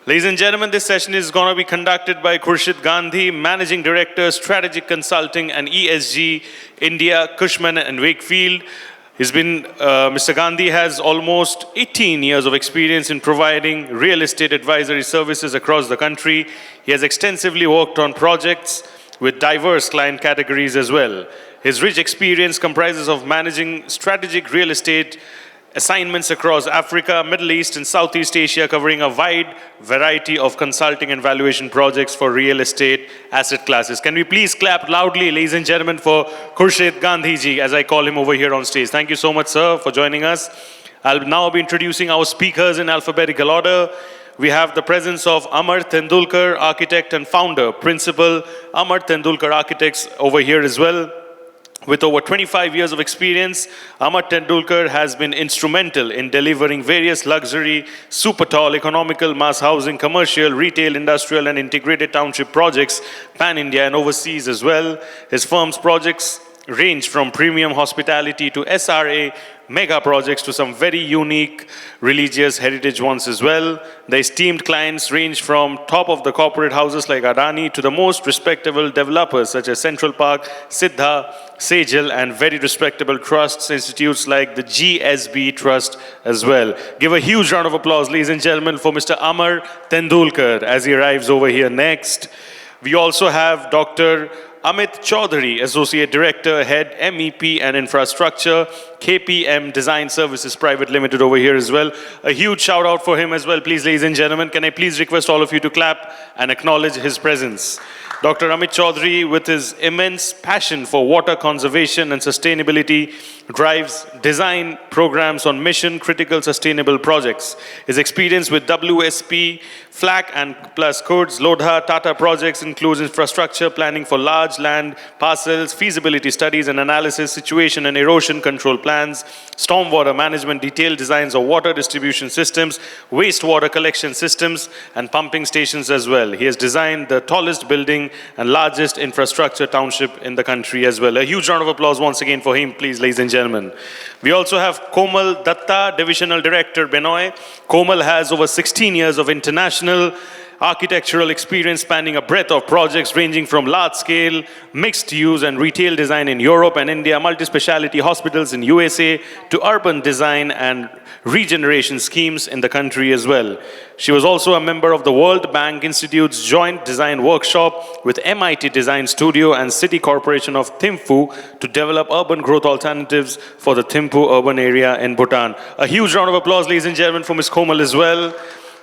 Ladies and gentlemen, this session is going to be conducted by Khurshed Gandhi, Managing Director, Strategic Consulting and ESG, India, Cushman and Wakefield. Mr. Gandhi has almost 18 years of experience in providing real estate advisory services across the country. He has extensively worked on projects with diverse client categories as well. His rich experience comprises of managing strategic real estate assignments across Africa, Middle East, and Southeast Asia, covering a wide variety of consulting and valuation projects for real estate asset classes. Can we please clap loudly, ladies and gentlemen, for Khurshed Gandhi ji, as I call him over here on stage. Thank you so much, sir, for joining us. I'll now be introducing our speakers in alphabetical order. We have the presence of Amar Tendulkar, architect and founder, principal Amar Tendulkar Architects over here as well. With over 25 years of experience, Amar Tendulkar has been instrumental in delivering various luxury, super tall, economical, mass housing, commercial, retail, industrial, and integrated township projects pan-India and overseas as well. His firm's projects range from premium hospitality to SRA mega projects to some very unique religious heritage ones as well. The esteemed clients range from top of the corporate houses like Adani to the most respectable developers such as Central Park, Siddha, Sejal, and very respectable trusts, institutes like the GSB Trust as well. Give a huge round of applause, ladies and gentlemen, for Mr. Amar Tendulkar as he arrives over here next. We also have Dr. Amit Chaudhari, Associate Director, Head MEP and Infrastructure, KPM Design Services Private Limited over here as well. A huge shout out for him as well, please, ladies and gentlemen. Can I please request all of you to clap and acknowledge his presence. Dr. Amit Chaudhari, with his immense passion for water conservation and sustainability, drives design programs on mission-critical sustainable projects. His experience with WSP, FLAC and plus codes, Lodha, Tata projects includes infrastructure planning for large land parcels, feasibility studies and analysis, situation and erosion control plans, stormwater management, detailed designs of water distribution systems, wastewater collection systems, and pumping stations as well. He has designed the tallest building and largest infrastructure township in the country as well. A huge round of applause once again for him, please, ladies and gentlemen. We also have Komal, Datta, Divisional Director, Benoy. Komal has over 16 years of international architectural experience spanning a breadth of projects ranging from large-scale, mixed-use and retail design in Europe and India, multi-speciality hospitals in USA, to urban design and regeneration schemes in the country as well. She was also a member of the World Bank Institute's Joint Design Workshop with MIT Design Studio and City Corporation of Thimphu to develop urban growth alternatives for the Thimphu urban area in Bhutan. A huge round of applause, ladies and gentlemen, for Ms. Komal as well.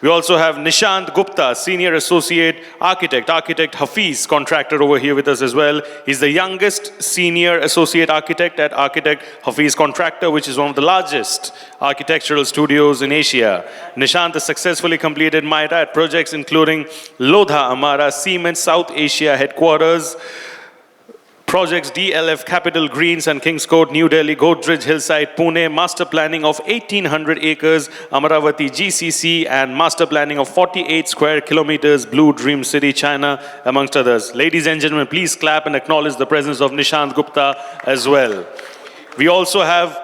We also have Nishant Gupta, Senior Associate Architect, Architect Hafeez, Contractor over here with us as well. He's the youngest Senior Associate Architect at Architect Hafeez Contractor, which is one of the largest architectural studios in Asia. Nishant has successfully completed MIRAT projects including Lodha Amara, Siemens South Asia Headquarters, projects DLF Capital Greens and Kings Court, New Delhi, Godrej Hillside, Pune, master planning of 1800 acres, Amaravati GCC, and master planning of 48 square kilometers, Blue Dream City, China, amongst others. Ladies and gentlemen, please clap and acknowledge the presence of Nishant Gupta as well. We also have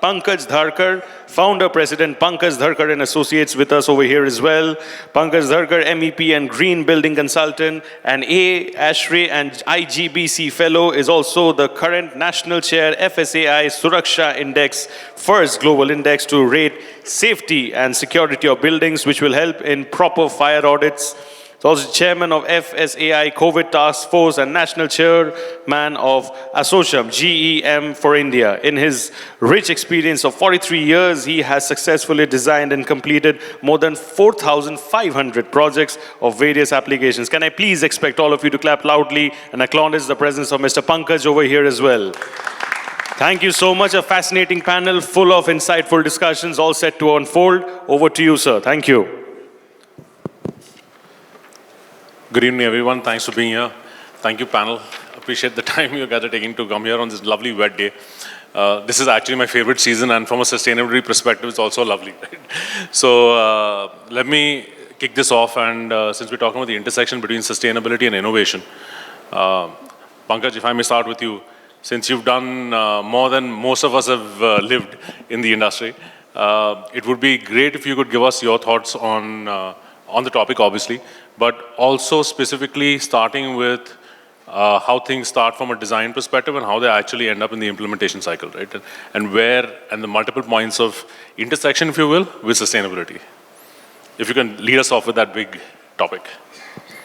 Pankaj Dharkar, Founder, President Pankaj Dharkar and Associates with us over here as well. Pankaj Dharkar, MEP and Green Building Consultant, and ASHRAE and IGBC Fellow, is also the current National Chair, FSAI Suraksha Index, first global index to rate safety and security of buildings, which will help in proper fire audits. He's also Chairman of FSAI COVID Task Force and National Chairman of ASSOCHAM, GEM for India. In his rich experience of 43 years, he has successfully designed and completed more than 4,500 projects of various applications. Can I please expect all of you to clap loudly and acknowledge the presence of Mr. Pankaj over here as well. Thank you so much. A fascinating panel full of insightful discussions all set to unfold. Over to you, sir. Thank you. Good evening, everyone. Thanks for being here. Thank you, panel. Appreciate the time you guys are taking to come here on this lovely wet day. This is actually my favorite season, and from a sustainability perspective, it's also lovely. Right? So let me kick this off. And since we're talking about the intersection between sustainability and innovation, Pankaj, if I may start with you, since you've done more than most of us have lived in the industry, it would be great if you could give us your thoughts on on the topic, obviously, but also specifically starting with how things start from a design perspective and how they actually end up in the implementation cycle, right? And the multiple points of intersection, if you will, with sustainability. If you can lead us off with that big topic.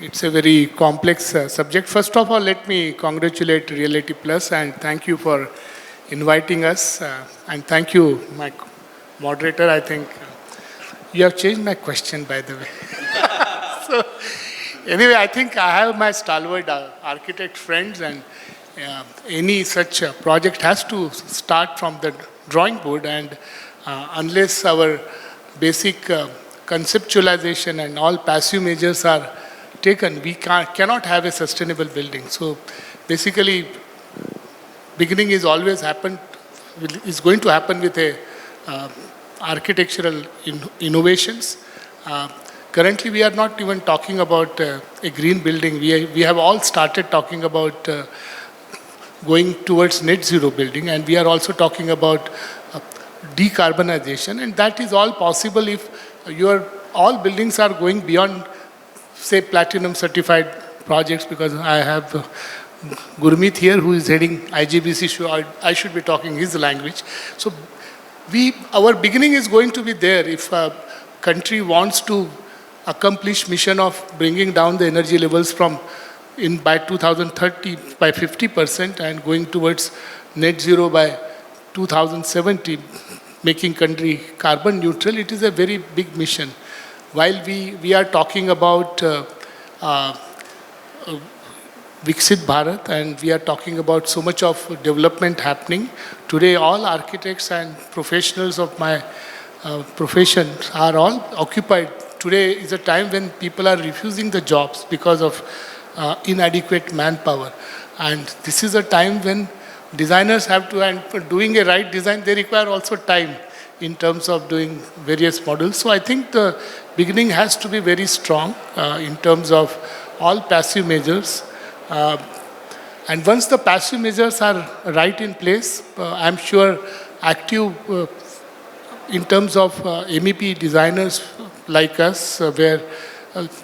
It's a very complex subject. First of all, let me congratulate Reality Plus and thank you for inviting us. And thank you, my moderator. I think you have changed my question, by the way. So, anyway, I think I have my stalwart architect friends, and any such project has to start from the drawing board, and unless our basic conceptualization and all passive measures are taken, we cannot have a sustainable building. So basically, beginning is always is going to happen with a architectural innovations. Currently, we are not even talking about a green building. We have all started talking about going towards net zero building, and we are also talking about decarbonization, and that is all possible if all buildings are going beyond, say, platinum certified projects, because I have Gurmeet here who is heading IGBC, so I should be talking his language. So our beginning is going to be there if a country wants to accomplish mission of bringing down the energy levels by 2030 by 50% and going towards net zero by 2070, making country carbon neutral. It is a very big mission. While we are talking about Viksit Bharat, and we are talking about so much of development happening, today all architects and professionals of my profession are all occupied. Today is a time when people are refusing the jobs because of inadequate manpower. And this is a time when designers have to, and for doing a right design, they require also time in terms of doing various models. So I think the beginning has to be very strong in terms of all passive measures. And once the passive measures are right in place, I'm sure active in terms of MEP designers like us, where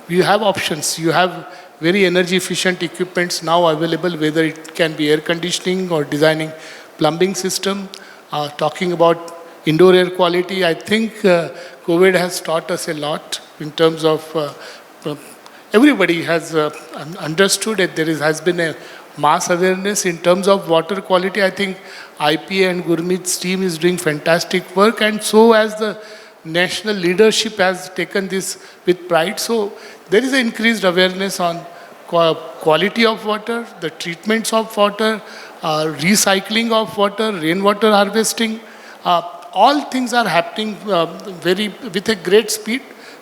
you have options. You have very energy efficient equipments now available, whether it can be air conditioning or designing plumbing system. Talking about indoor air quality, I think COVID has taught us a lot in terms of everybody has understood that has been a mass awareness in terms of water quality. I think IPA and Gurmeet's team is doing fantastic work, and so as the national leadership has taken this with pride. So there is an increased awareness on quality of water, the treatments of water, recycling of water, rainwater harvesting. All things are happening with a great speed,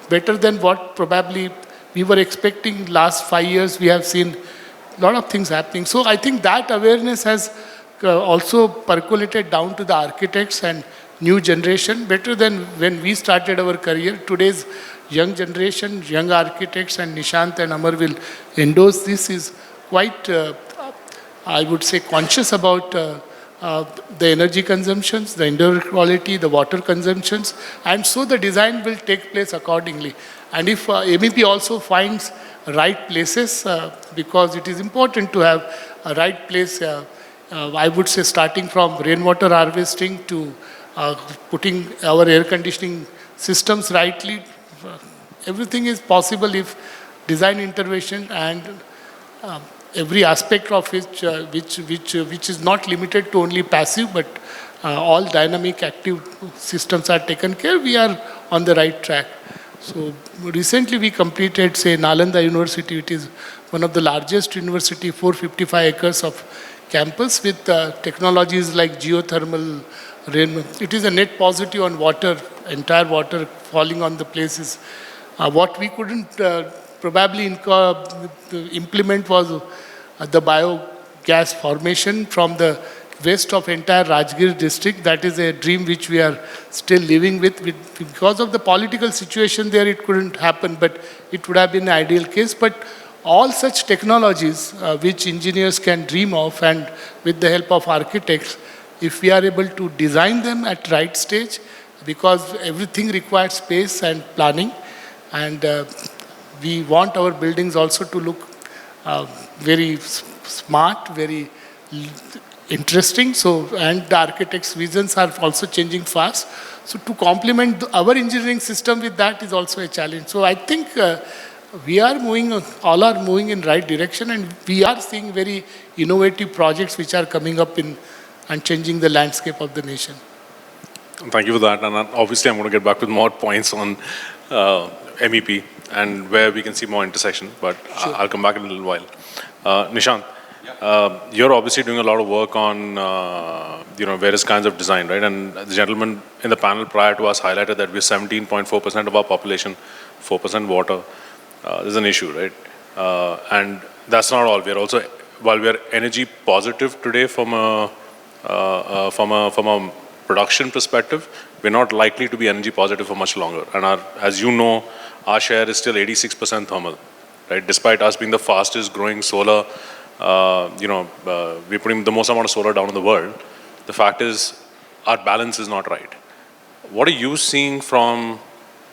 better than what probably we were expecting. Last 5 years, we have seen a lot of things happening. So I think that awareness has also percolated down to the architects and new generation, better than when we started our career. Today's young generation, young architects, and Nishant and Amar will endorse this, is quite, I would say, conscious about the energy consumptions, the indoor quality, the water consumptions, and so the design will take place accordingly. And if MEP also finds right places, because it is important to have a right place, I would say starting from rainwater harvesting to putting our air conditioning systems rightly, everything is possible if design intervention and every aspect of which is not limited to only passive, but all dynamic active systems are taken care, we are on the right track. So recently we completed, say, Nalanda University. It is one of the largest university, 455 acres of campus with technologies like geothermal rain. It is a net positive on water, entire water falling on the places. What we couldn't probably implement was the biogas formation from the west of entire Rajgir district. That is a dream which we are still living with. Because of the political situation there, it couldn't happen, but it would have been an ideal case. But all such technologies which engineers can dream of, and with the help of architects, if we are able to design them at right stage, because everything requires space and planning, and we want our buildings also to look very smart, very interesting. So, and the architects' visions are also changing fast. So to complement our engineering system with that is also a challenge. So I think we are moving, all are moving in right direction, and we are seeing very innovative projects which are coming up in and changing the landscape of the nation. Thank you for that. And obviously, I'm going to get back with more points on MEP and where we can see more intersection, but Sure. I'll come back in a little while. Nishant, you're obviously doing a lot of work on various kinds of design, right? And the gentleman in the panel prior to us highlighted that we're 17.4% of our population, 4% water. There's an issue, right? And that's not all. We're also, while we're energy positive today from a production perspective, we're not likely to be energy positive for much longer. And as you know, our share is still 86% thermal, right? Despite us being the fastest growing solar, we're putting the most amount of solar down in the world. The fact is, our balance is not right. What are you seeing from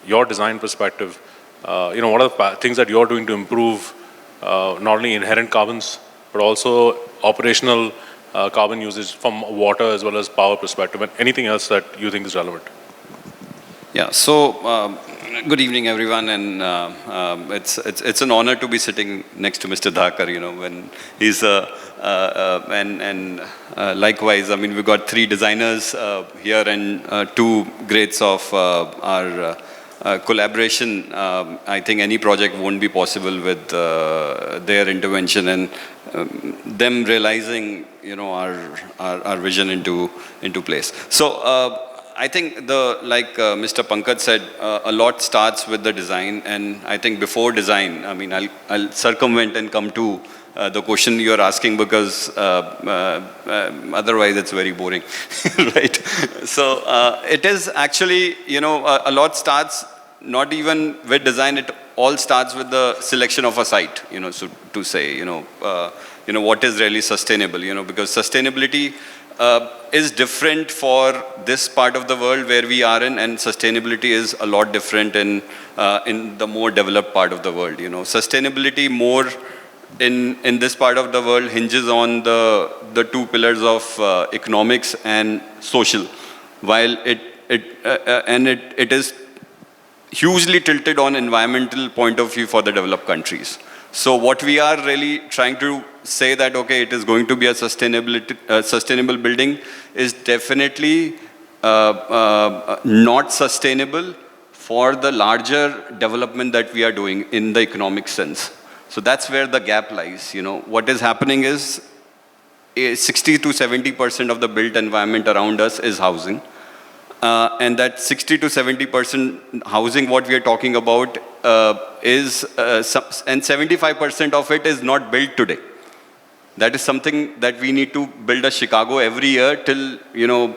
your design perspective? What are the things that you're doing to improve not only inherent carbons, but also operational carbon usage from water as well as power perspective, and anything else that you think is relevant? Yeah, so good evening, everyone, and it's an honor to be sitting next to Mr. Dharkar, when he's and likewise, I mean, we've got 3 designers here and 2 greats of our collaboration. I think any project won't be possible with their intervention and them realizing, our vision into place. So I think Mr. Pankaj said, a lot starts with the design, and I think before design, I mean, I'll circumvent and come to the question you're asking, because otherwise it's very boring, right? So it is actually, a lot starts not even with design, it all starts with the selection of a site, so to say, what is really sustainable, because sustainability is different for this part of the world where we are in, and sustainability is a lot different in the more developed part of the world. Sustainability more in this part of the world hinges on the 2 pillars of economics and social, while it is hugely tilted on environmental point of view for the developed countries. So what we are really trying to say that, okay, it is going to be a sustainable building is definitely not sustainable for the larger development that we are doing in the economic sense. So that's where the gap lies. What is happening is 60 to 70% of the built environment around us is housing. And that 60 to 70% housing, what we are talking about, is, and 75% of it is not built today. That is something that we need to build a Chicago every year till,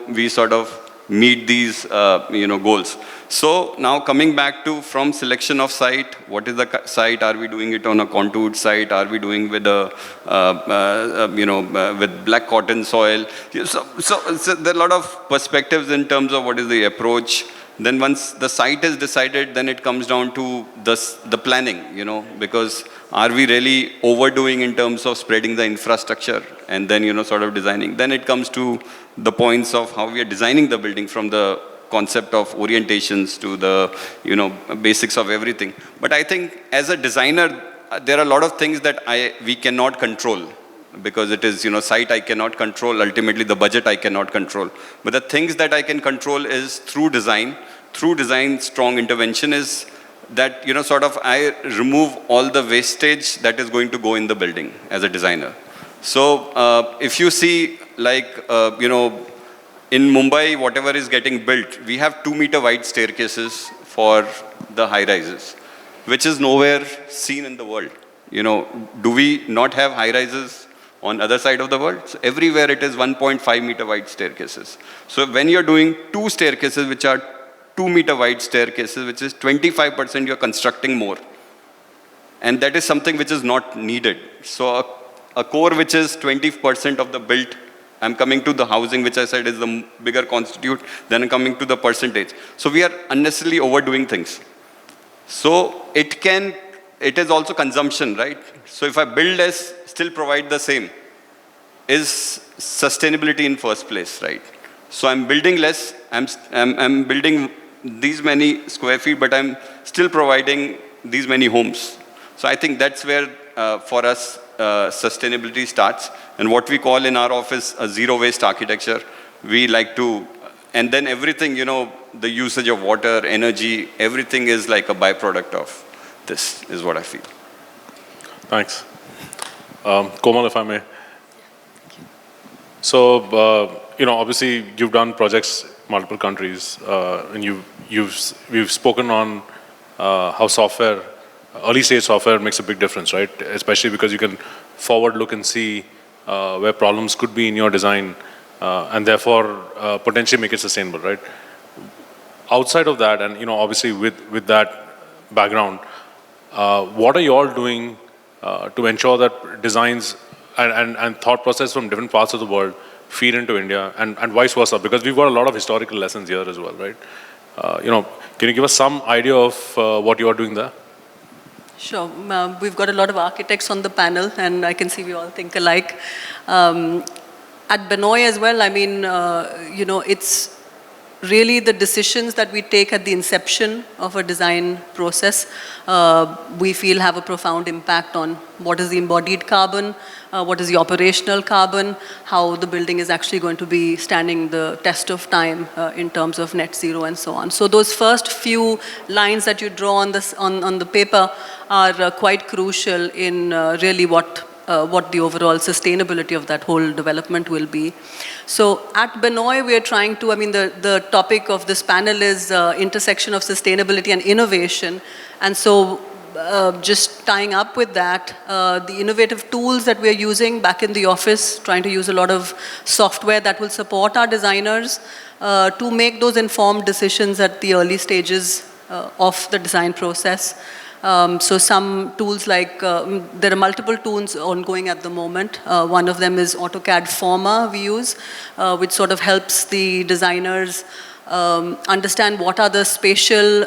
we sort of meet these, goals. So now coming back to from selection of site, what is the site? Are we doing it on a contoured site? Are we doing with with black cotton soil? So there are a lot of perspectives in terms of what is the approach. Then once the site is decided, then it comes down to the planning, because are we really overdoing in terms of spreading the infrastructure and then, sort of designing? Then it comes to the points of how we are designing the building, from the concept of orientations to the, basics of everything. But I think as a designer, there are a lot of things that we cannot control, because it is, site I cannot control, ultimately the budget I cannot control. But the things that I can control is through design. Through design, strong intervention is that, sort of I remove all the wastage that is going to go in the building as a designer. So if you see, in Mumbai, whatever is getting built, we have 2-meter wide staircases for the high rises, which is nowhere seen in the world. Do we not have high rises on other side of the world? So everywhere it is 1.5-meter wide staircases. So when you're doing 2 staircases, which are 2-meter wide staircases, which is 25%, you're constructing more. And that is something which is not needed. So a core which is 20% of the built, I'm coming to the housing, which I said is the bigger constitute, then I'm coming to the percentage. So we are unnecessarily overdoing things. So it can it is also consumption, right? So if I build less, still provide the same, is sustainability in first place, right? So I'm building less, I'm building these many square feet, but I'm still providing these many homes. So I think that's where, for us, sustainability starts. And what we call in our office a zero waste architecture. We like to, and then everything, you know, the usage of water, energy, everything is like a byproduct of this, is what I feel. Thanks. Komal, if I may. So, you know, obviously you've done projects multiple countries, and we've spoken on how software, early stage software makes a big difference, right? Especially because you can forward look and see where problems could be in your design, and therefore potentially make it sustainable, right? Outside of that, and you know, obviously with that background, what are you all doing to ensure that designs and thought process from different parts of the world feed into India, and vice versa? Because we've got a lot of historical lessons here as well, right? You know, can you give us some idea of what you are doing there? Sure. We've got a lot of architects on the panel, and I can see we all think alike. At Benoy as well, I mean, you know, it's really the decisions that we take at the inception of a design process, we feel have a profound impact on what is the embodied carbon, what is the operational carbon, how the building is actually going to be standing the test of time in terms of net zero and so on. So those first few lines that you draw on the paper are quite crucial in really what the overall sustainability of that whole development will be. So at Benoy, we are trying to, I mean, the topic of this panel is intersection of sustainability and innovation. And so just tying up with that, the innovative tools that we're using back in the office, trying to use a lot of software that will support our designers to make those informed decisions at the early stages of the design process. So some tools like, there are multiple tools ongoing at the moment. One of them is AutoCAD Forma we use, which sort of helps the designers understand what are the spatial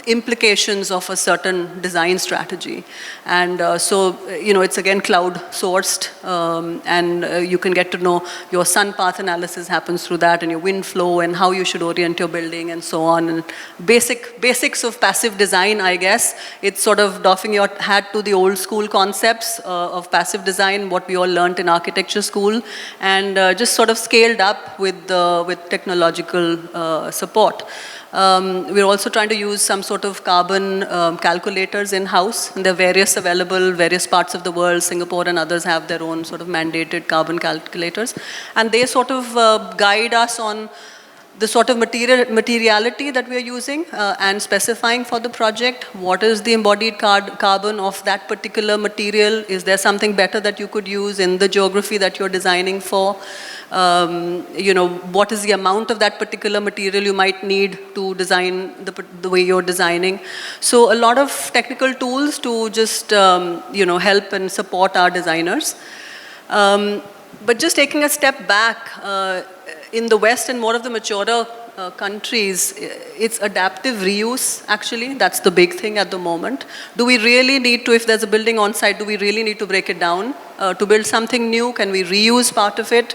implications of a certain design strategy. And so, you know, it's again cloud sourced, and you can get to know your sun path analysis happens through that, and your wind flow, and how you should orient your building, and so on. And basics of passive design, I guess. It's sort of doffing your hat to the old school concepts of passive design, what we all learned in architecture school, and just sort of scaled up with technological support. We're also trying to use some sort of carbon calculators in-house. And there are various available, various parts of the world. Singapore and others have their own sort of mandated carbon calculators. And they sort of guide us on the sort of materiality that we are using and specifying for the project. What is the embodied carbon of that particular material? Is there something better that you could use in the geography that you're designing for? You know, what is the amount of that particular material you might need to design the way you're designing? So a lot of technical tools to just, you know, help and support our designers. But just taking a step back, in the West and more of the maturer countries, it's adaptive reuse, actually. That's the big thing at the moment. Do we really need to, if there's a building on site, do we really need to break it down to build something new? Can we reuse part of it?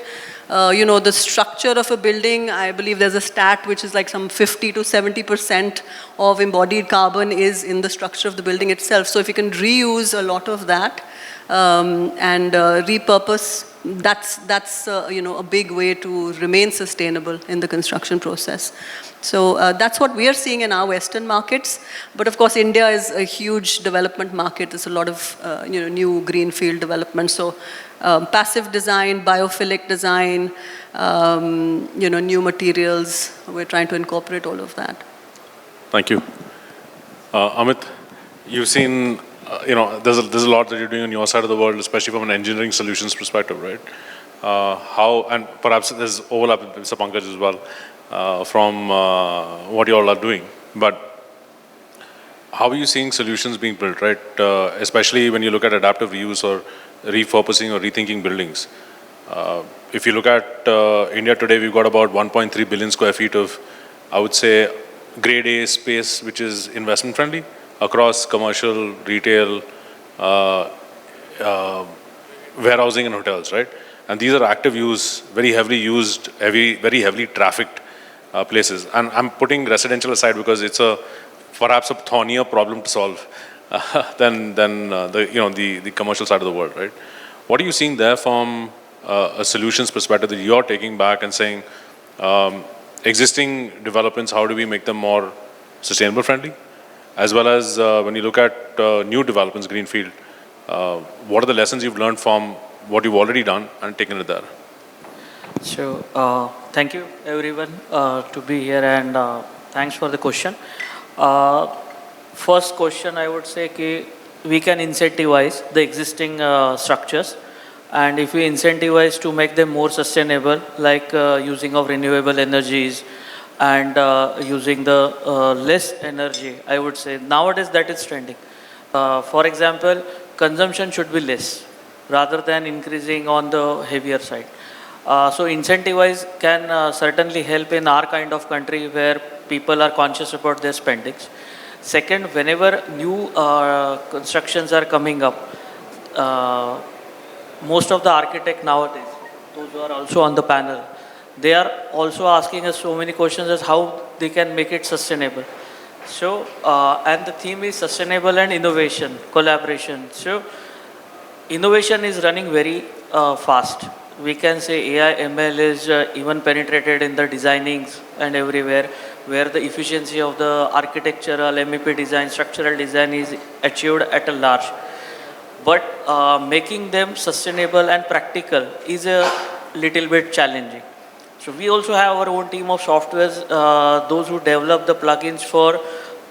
You know, the structure of a building, I believe there's a stat which is like some 50 to 70% of embodied carbon is in the structure of the building itself. So if you can reuse a lot of that and repurpose, that's you know, a big way to remain sustainable in the construction process. So that's what we are seeing in our Western markets. But of course, India is a huge development market. There's a lot of you know, new greenfield development. So passive design, biophilic design, you know, new materials. We're trying to incorporate all of that. Thank you. Amit, you've seen, you know, there's a lot that you're doing on your side of the world, especially from an engineering solutions perspective, right? How, and perhaps there's overlap with Mr. Pankaj as well, from what you all are doing. But how are you seeing solutions being built, right? Especially when you look at adaptive reuse or repurposing or rethinking buildings. If you look at India today, we've got about 1.3 billion square feet of, I would say, grade A space, which is investment friendly, across commercial, retail, warehousing and hotels, right? And these are active use, very heavily used, very heavily trafficked places. And I'm putting residential aside because it's perhaps a thornier problem to solve than the commercial side of the world, right? What are you seeing there from a solutions perspective that you're taking back and saying, existing developments, how do we make them more sustainable friendly? As well as when you look at new developments, greenfield, what are the lessons you've learned from what you've already done and taken it there? So, thank you everyone to be here, and thanks for the question. First question, I would say कि we can incentivize the existing structures, and if we incentivize to make them more sustainable, like using of renewable energies and using the less energy, I would say nowadays that is trending. For example, consumption should be less rather than increasing on the heavier side. So incentivize can certainly help in our kind of country where people are conscious about their spendings. Second, whenever new constructions are coming up, most of the architects nowadays, those who are also on the panel, they are also asking us so many questions as how they can make it sustainable. So, and the theme is sustainable and innovation, collaboration. So, innovation is running very fast. We can say AI, ML is even penetrated in the designings and everywhere, where the efficiency of the architectural, MEP design, structural design is achieved at a large. But making them sustainable and practical is a little bit challenging. So we also have our own team of softwares, those who develop the plugins for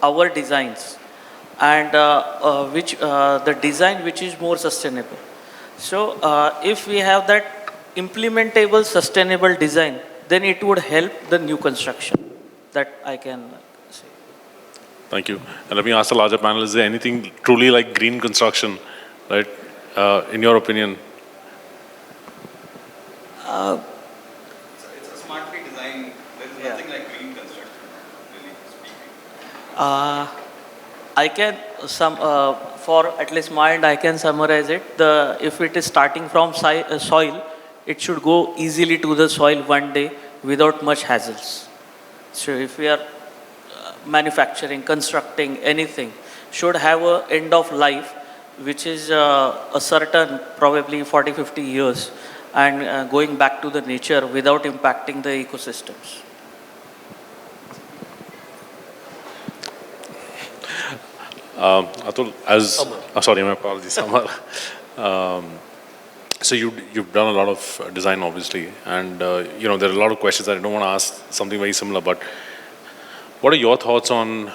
our designs, and the design which is more sustainable. So if we have that implementable sustainable design, then it would help the new construction. That I can say. Thank you. And let me ask the larger panel, is there anything truly like green construction, right, in your opinion? It's a smartly designed, there is nothing like green construction, really speaking. I can, for at least my end, I can summarize it. If it is starting from soil, it should go easily to the soil one day without much hassles. So if we are manufacturing, constructing anything, should have an end of life, which is a certain probably 40, 50 years, and going back to the nature without impacting the ecosystems. Atul, sorry, my apologies, Amar. So you've done a lot of design, obviously, and there are a lot of questions that I don't want to ask something very similar. But what are your thoughts on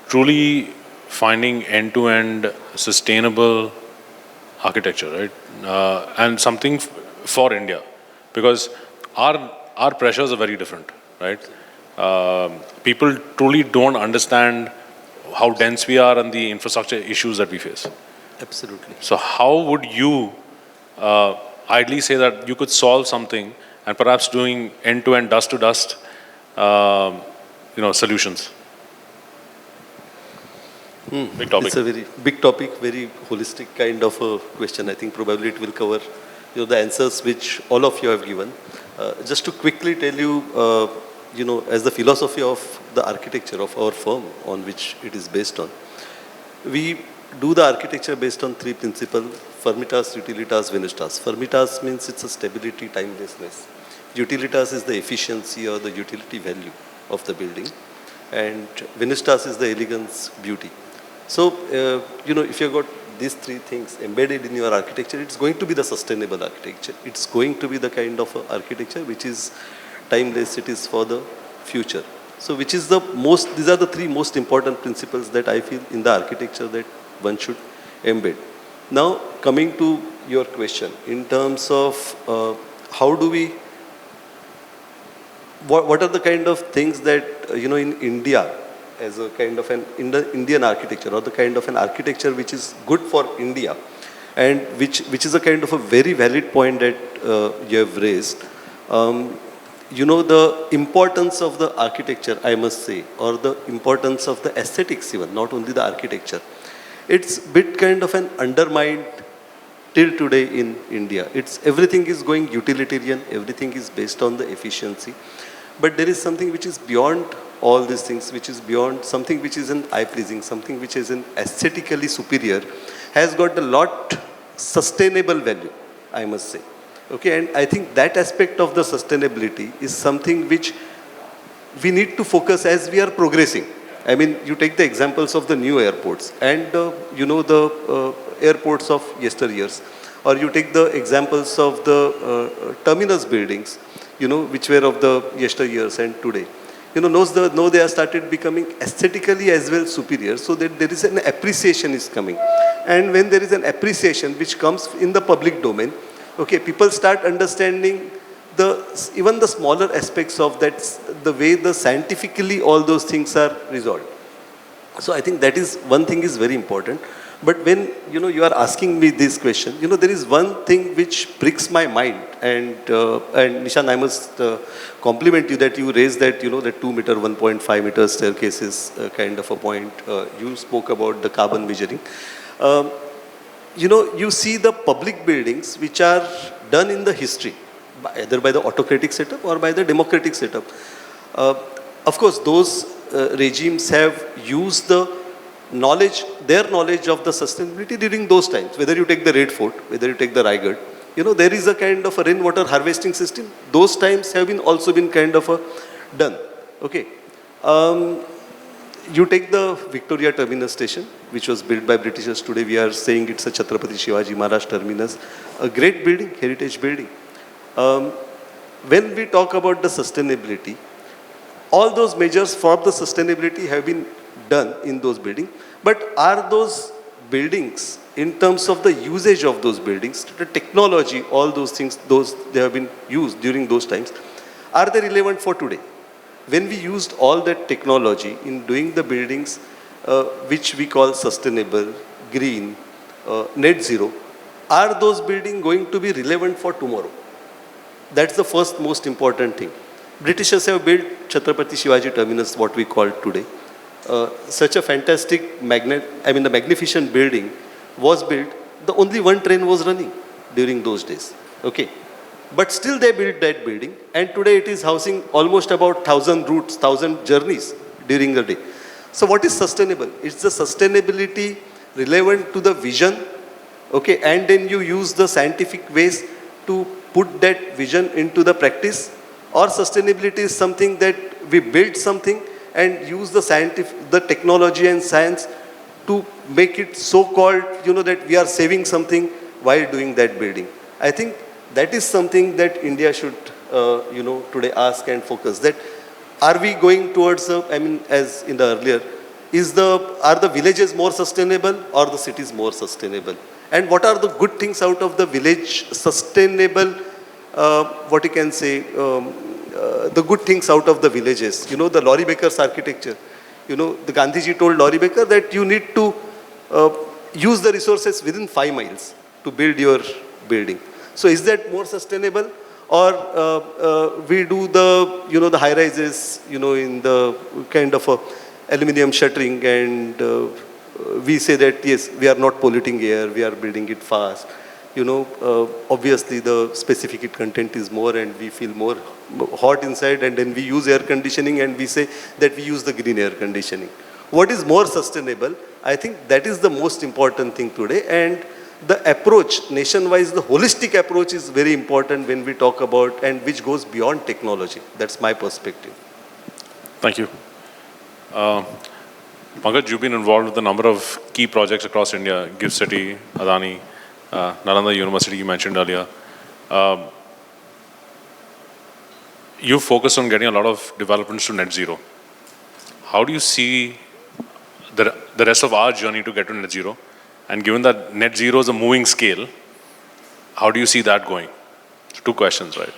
truly finding end-to-end sustainable architecture, right? And something for India, because our pressures are very different, right? People truly don't understand how dense we are and the infrastructure issues that we face. Absolutely. So how would you ideally say that you could solve something and perhaps doing end-to-end, dust-to-dust, solutions? Big topic. It's a very big topic, very holistic kind of a question. I think probably it will cover the answers which all of you have given. Just to quickly tell you, as the philosophy of the architecture of our firm on which it is based on, we do the architecture based on three principles: firmitas, utilitas, venestas. Firmitas means it's a stability, timelessness. Utilitas is the efficiency or the utility value of the building. And venestas is the elegance, beauty. So, if you've got these three things embedded in your architecture, it's going to be the sustainable architecture. It's going to be the kind of architecture which is timeless, it is for the future. So which is these are the three most important principles that I feel in the architecture that one should embed. Now, coming to your question, in terms of how do we, what are the kind of things that, in India, as a kind of in the Indian architecture, or the kind of an architecture which is good for India, and which is a kind of a very valid point that you have raised. the importance of the architecture, I must say, or the importance of the aesthetics even, not only the architecture, it's bit kind of an undermined till today in India. Everything is going utilitarian, everything is based on the efficiency. But there is something which is beyond all these things, which is beyond something which is an eye-pleasing, something which is an aesthetically superior, has got a lot sustainable value, I must say. Okay, and I think that aspect of the sustainability is something which we need to focus as we are progressing. I mean, you take the examples of the new airports and, the airports of yesteryears, or you take the examples of the terminus buildings, which were of the yesteryears and today. Now they have started becoming aesthetically as well superior, so that there is an appreciation is coming. And when there is an appreciation which comes in the public domain, okay, people start understanding even the smaller aspects of that, the way the scientifically all those things are resolved. So I think that is one thing is very important. But when you are asking me this question, there is one thing which pricks my mind, and Nishant, I must compliment you that you raised that the 2 meter, 1.5 meter staircases kind of a point. You spoke about the carbon measuring. You see the public buildings which are done in the history, either by the autocratic setup or by the democratic setup. Of course, those regimes have used their knowledge of the sustainability during those times. Whether you take the Red Fort, whether you take the Raigad, there is a kind of a rainwater harvesting system. Those times have also been kind of done. Okay. You take the Victoria Terminus station, which was built by Britishers. Today we are saying it's a Chhatrapati Shivaji Maharaj Terminus. A great building, heritage building. When we talk about the sustainability, all those measures for the sustainability have been done in those buildings. But are those buildings, in terms of the usage of those buildings, the technology, all those things, they have been used during those times, are they relevant for today? When we used all that technology in doing the buildings, which we call sustainable, green, net zero, are those buildings going to be relevant for tomorrow? That's the first most important thing. Britishers have built Chhatrapati Shivaji Terminus, what we call today. Such a fantastic, the magnificent building was built. The only one train was running during those days. Okay. But still they built that building, and today it is housing almost about 1,000 routes, 1,000 journeys during the day. So what is sustainable? It's the sustainability relevant to the vision, okay, and then you use the scientific ways to put that vision into the practice, or sustainability is something that we build something and use the technology and science to make it so-called, that we are saving something while doing that building. I think that is something that India should, today ask and focus. That are we going towards, as in the earlier, are the villages more sustainable or the cities more sustainable? And what are the good things out of the village sustainable, what you can say, the good things out of the villages? The lorry baker's architecture. The Gandhiji told lorry baker that you need to use the resources within 5 miles to build your building. So is that more sustainable? Or we do the high rises, in the kind of aluminum shuttering, and we say that yes, we are not polluting air, we are building it fast. Obviously the specific content is more and we feel more hot inside, and then we use air conditioning and we say that we use the green air conditioning. What is more sustainable? I think that is the most important thing today, and the approach, nation-wide, the holistic approach is very important when we talk about, and which goes beyond technology. That's my perspective. Thank you. Pankaj, you've been involved with a number of key projects across India, GIFT City, Adani, Nalanda University you mentioned earlier. You focus on getting a lot of developments to net zero. How do you see the rest of our journey to get to net zero? And given that net zero is a moving scale, how do you see that going? So 2 questions, right?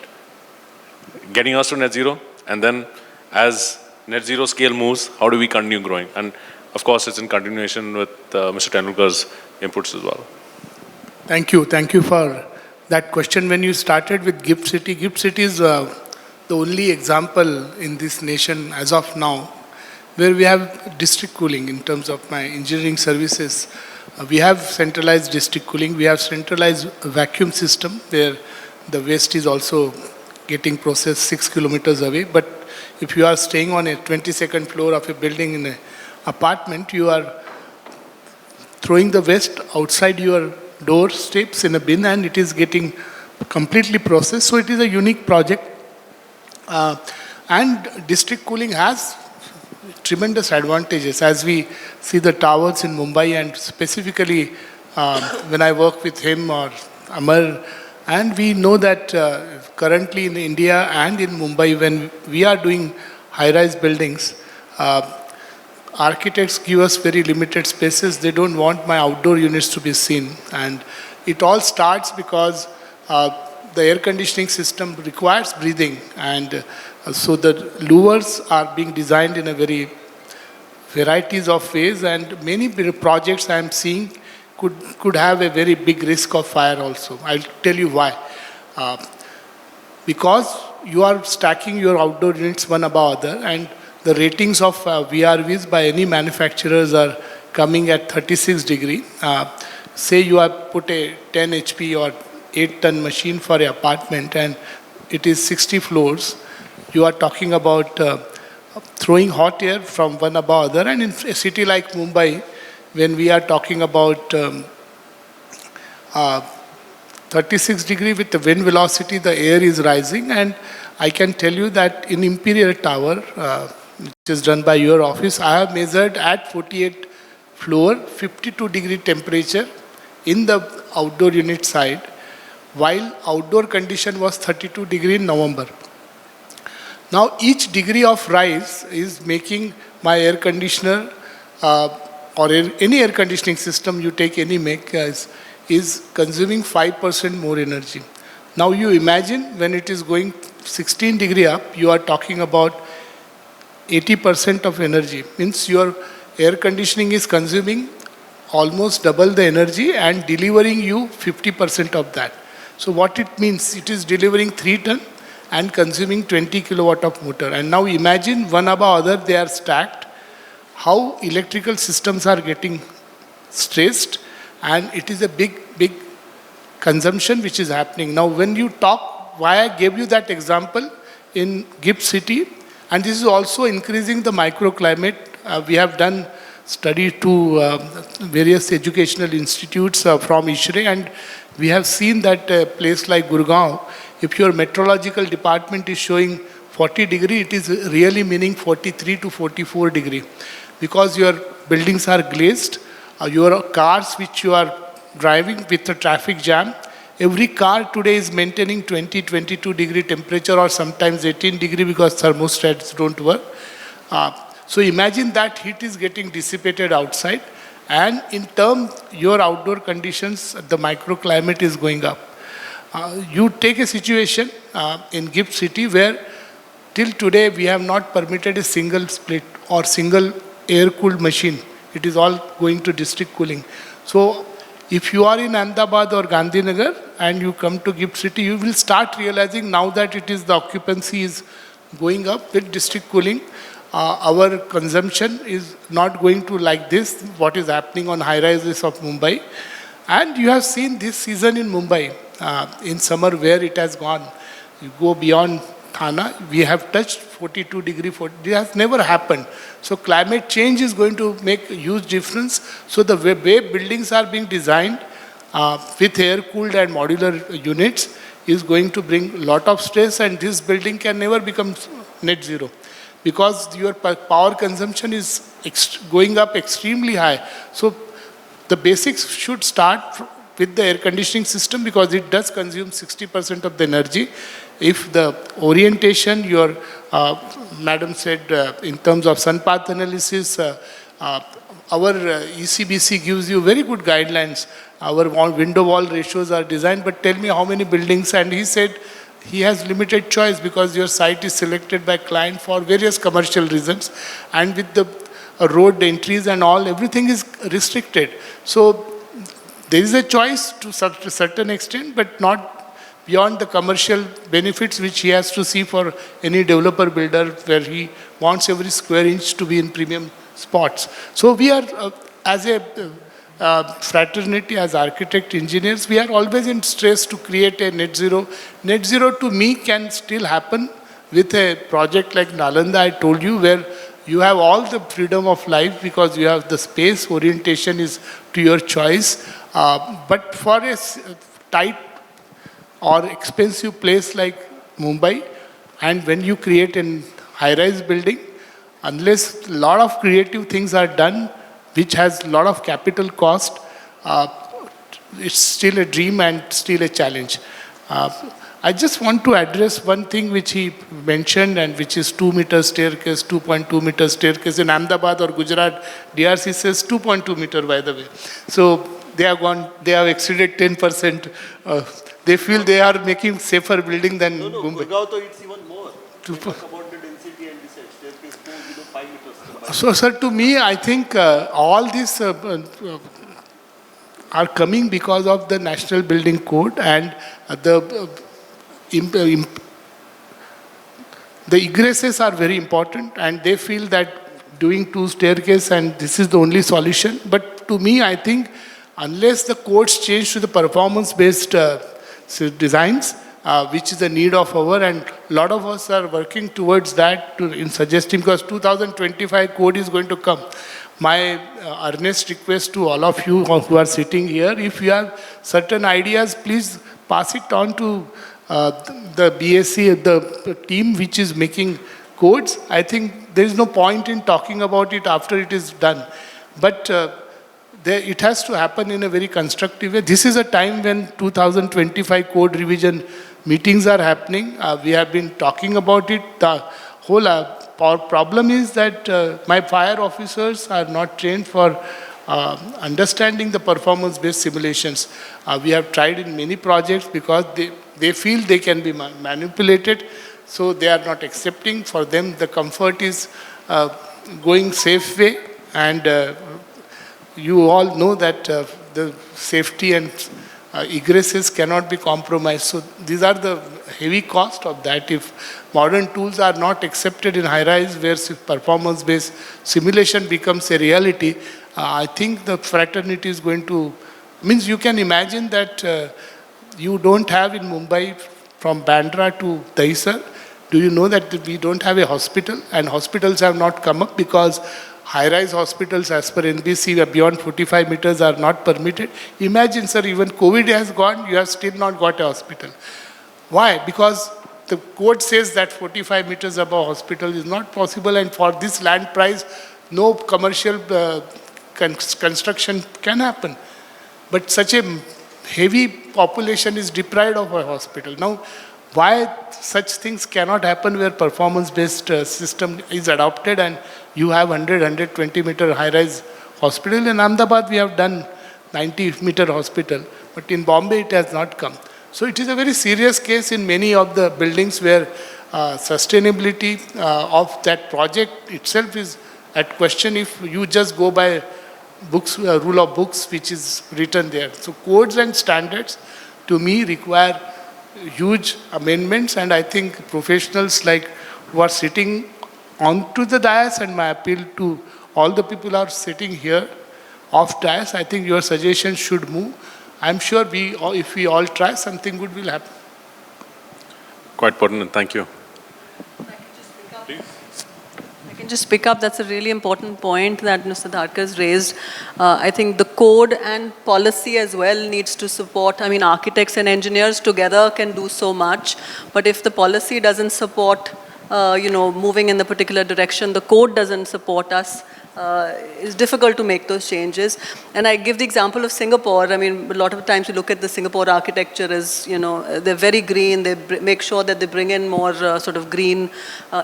Getting us to net zero, and then as net zero scale moves, how do we continue growing? And of course, it's in continuation with Mr. Tendulkar's inputs as well. Thank you. Thank you for that question. When you started with GIFT City is the the only example in this nation as of now where we have district cooling in terms of my engineering services. We have centralized district cooling. We have centralized vacuum system where the waste is also getting processed 6 kilometers away. But if you are staying on a 22nd floor of a building in an apartment, you are throwing the waste outside your doorsteps in a bin and it is getting completely processed. So it is a unique project. And district cooling has tremendous advantages as we see the towers in Mumbai, and specifically when I work with him or Amar, and we know that currently in India and in Mumbai, when we are doing high-rise buildings, architects give us very limited spaces. They don't want my outdoor units to be seen. And it all starts because the air conditioning system requires breathing. And so the louvers are being designed in a very varieties of ways. And many projects I am seeing could have a very big risk of fire also. I'll tell you why. Because you are stacking your outdoor units one above other, and the ratings of VRVs by any manufacturers are coming at 36 degree. Say you have put a 10 HP or 8-ton machine for an apartment and it is 60 floors. You are talking about throwing hot air from one above other. And in a city like Mumbai, when we are talking about 36 degree with the wind velocity, the air is rising. And I can tell you that in Imperial Tower, which is done by your office, I have measured at 48 floor, 52 degree temperature in the outdoor unit side, while outdoor condition was 32 degree in November. Now each degree of rise is making my air conditioner any air conditioning system you take any make is consuming 5% more energy. Now you imagine when it is going 16 degree up, you are talking about 80% of energy. Means your air conditioning is consuming almost double the energy and delivering you 50% of that. So what it means, it is delivering 3 ton and consuming 20 kilowatt of motor. And now imagine one above other, they are stacked, how electrical systems are getting stressed, and it is a big consumption which is happening. Now when you talk, why I gave you that example in GIFT City, and this is also increasing the microclimate. We have done study to various educational institutes from ISRE, and we have seen that a place like Gurgaon, if your meteorological department is showing 40 degree, it is really meaning 43 to 44 degree. Because your buildings are glazed, your cars which you are driving with the traffic jam, every car today is maintaining 20, 22 degree temperature or sometimes 18 degree because thermostats don't work. So imagine that heat is getting dissipated outside, and in term your outdoor conditions, the microclimate is going up. You take a situation in GIFT City where till today we have not permitted a single split or single air-cooled machine. It is all going to district cooling. So if you are in Ahmedabad or Gandhinagar and you come to GIFT City, you will start realizing now that it is the occupancy is going up with district cooling. Our consumption is not going to like this, what is happening on high-rises of Mumbai. And you have seen this season in Mumbai, in summer where it has gone. You go beyond Thana, we have touched 42 degree, this has never happened. So climate change is going to make a huge difference. So the way buildings are being designed with air-cooled and modular units is going to bring a lot of stress, and this building can never become net zero, because your power consumption is going up extremely high. So the basics should start with the air conditioning system because it does consume 60% of the energy. If the orientation, your madam said in terms of sun path analysis, our ECBC gives you very good guidelines. Our window wall ratios are designed, but tell me how many buildings, and he said he has limited choice because your site is selected by client for various commercial reasons, and with the road entries and all, everything is restricted. So there is a choice to a certain extent, but not, beyond the commercial benefits which he has to see for any developer builder, where he wants every square inch to be in premium spots. So we are, as a fraternity, as architect engineers, we are always in stress to create a net zero. Net zero to me can still happen with a project like Nalanda, I told you, where you have all the freedom of life because you have the space, orientation is to your choice. But for a tight or expensive place like Mumbai, and when you create a high-rise building, unless a lot of creative things are done, which has a lot of capital cost, it's still a dream and still a challenge. I just want to address one thing which he mentioned, and which is 2-meter staircase, 2.2-meter staircase. In Ahmedabad or Gujarat, DRC says 2.2 meter, by the way. So they have exceeded 10%. They feel they are making safer building than Mumbai. Gurgaon, it's even more. We talk about the density and this staircase 5 meters. So, sir, to me, I think all these are coming because of the National Building Code, and the egresses are very important, and they feel that doing 2 staircase and this is the only solution. But to me, I think unless the codes change to the performance-based designs, which is the need of our, and a lot of us are working towards that in suggesting, because 2025 code is going to come. My earnest request to all of you who are sitting here, if you have certain ideas, please pass it on to the BSc, the team which is making codes. I think there is no point in talking about it after it is done. But it has to happen in a very constructive way. This is a time when 2025 code revision meetings are happening. We have been talking about it. The whole problem is that my fire officers are not trained for understanding the performance-based simulations. We have tried in many projects because they feel they can be manipulated, so they are not accepting. For them, the comfort is going safe way, and you all know that the safety and egresses cannot be compromised. So these are the heavy cost of that. If modern tools are not accepted in high-rise where performance-based simulation becomes a reality, I think the fraternity is going to, means you can imagine that you don't have in Mumbai from Bandra to Dahisar. Do you know that we don't have a hospital, and hospitals have not come up because high-rise hospitals as per NBC beyond 45 meters are not permitted. Imagine, sir, even COVID has gone, you have still not got a hospital. Why? Because the code says that 45 meters above hospital is not possible, and for this land price, no commercial construction can happen. But such a heavy population is deprived of a hospital. Now, why such things cannot happen where performance-based system is adopted and you have 120 meter high-rise hospital? In Ahmedabad, we have done 90-meter hospital, but in Bombay, it has not come. So it is a very serious case in many of the buildings where sustainability of that project itself is at question if you just go by books, rule of books, which is written there. So codes and standards, to me, require huge amendments, and I think professionals like who are sitting onto the dais, and my appeal to all the people who are sitting here off dais, I think your suggestions should move. I'm sure if we all try, something good will happen. Quite pertinent. Thank you. I can just pick up, that's a really important point that Mr. Dharkar has raised. I think the code and policy as well needs to support. I mean, architects and engineers together can do so much, but if the policy doesn't support, moving in the particular direction, the code doesn't support us, it's difficult to make those changes. And I give the example of Singapore. I mean, a lot of times you look at the Singapore architecture as, they're very green. They make sure that they bring in more sort of green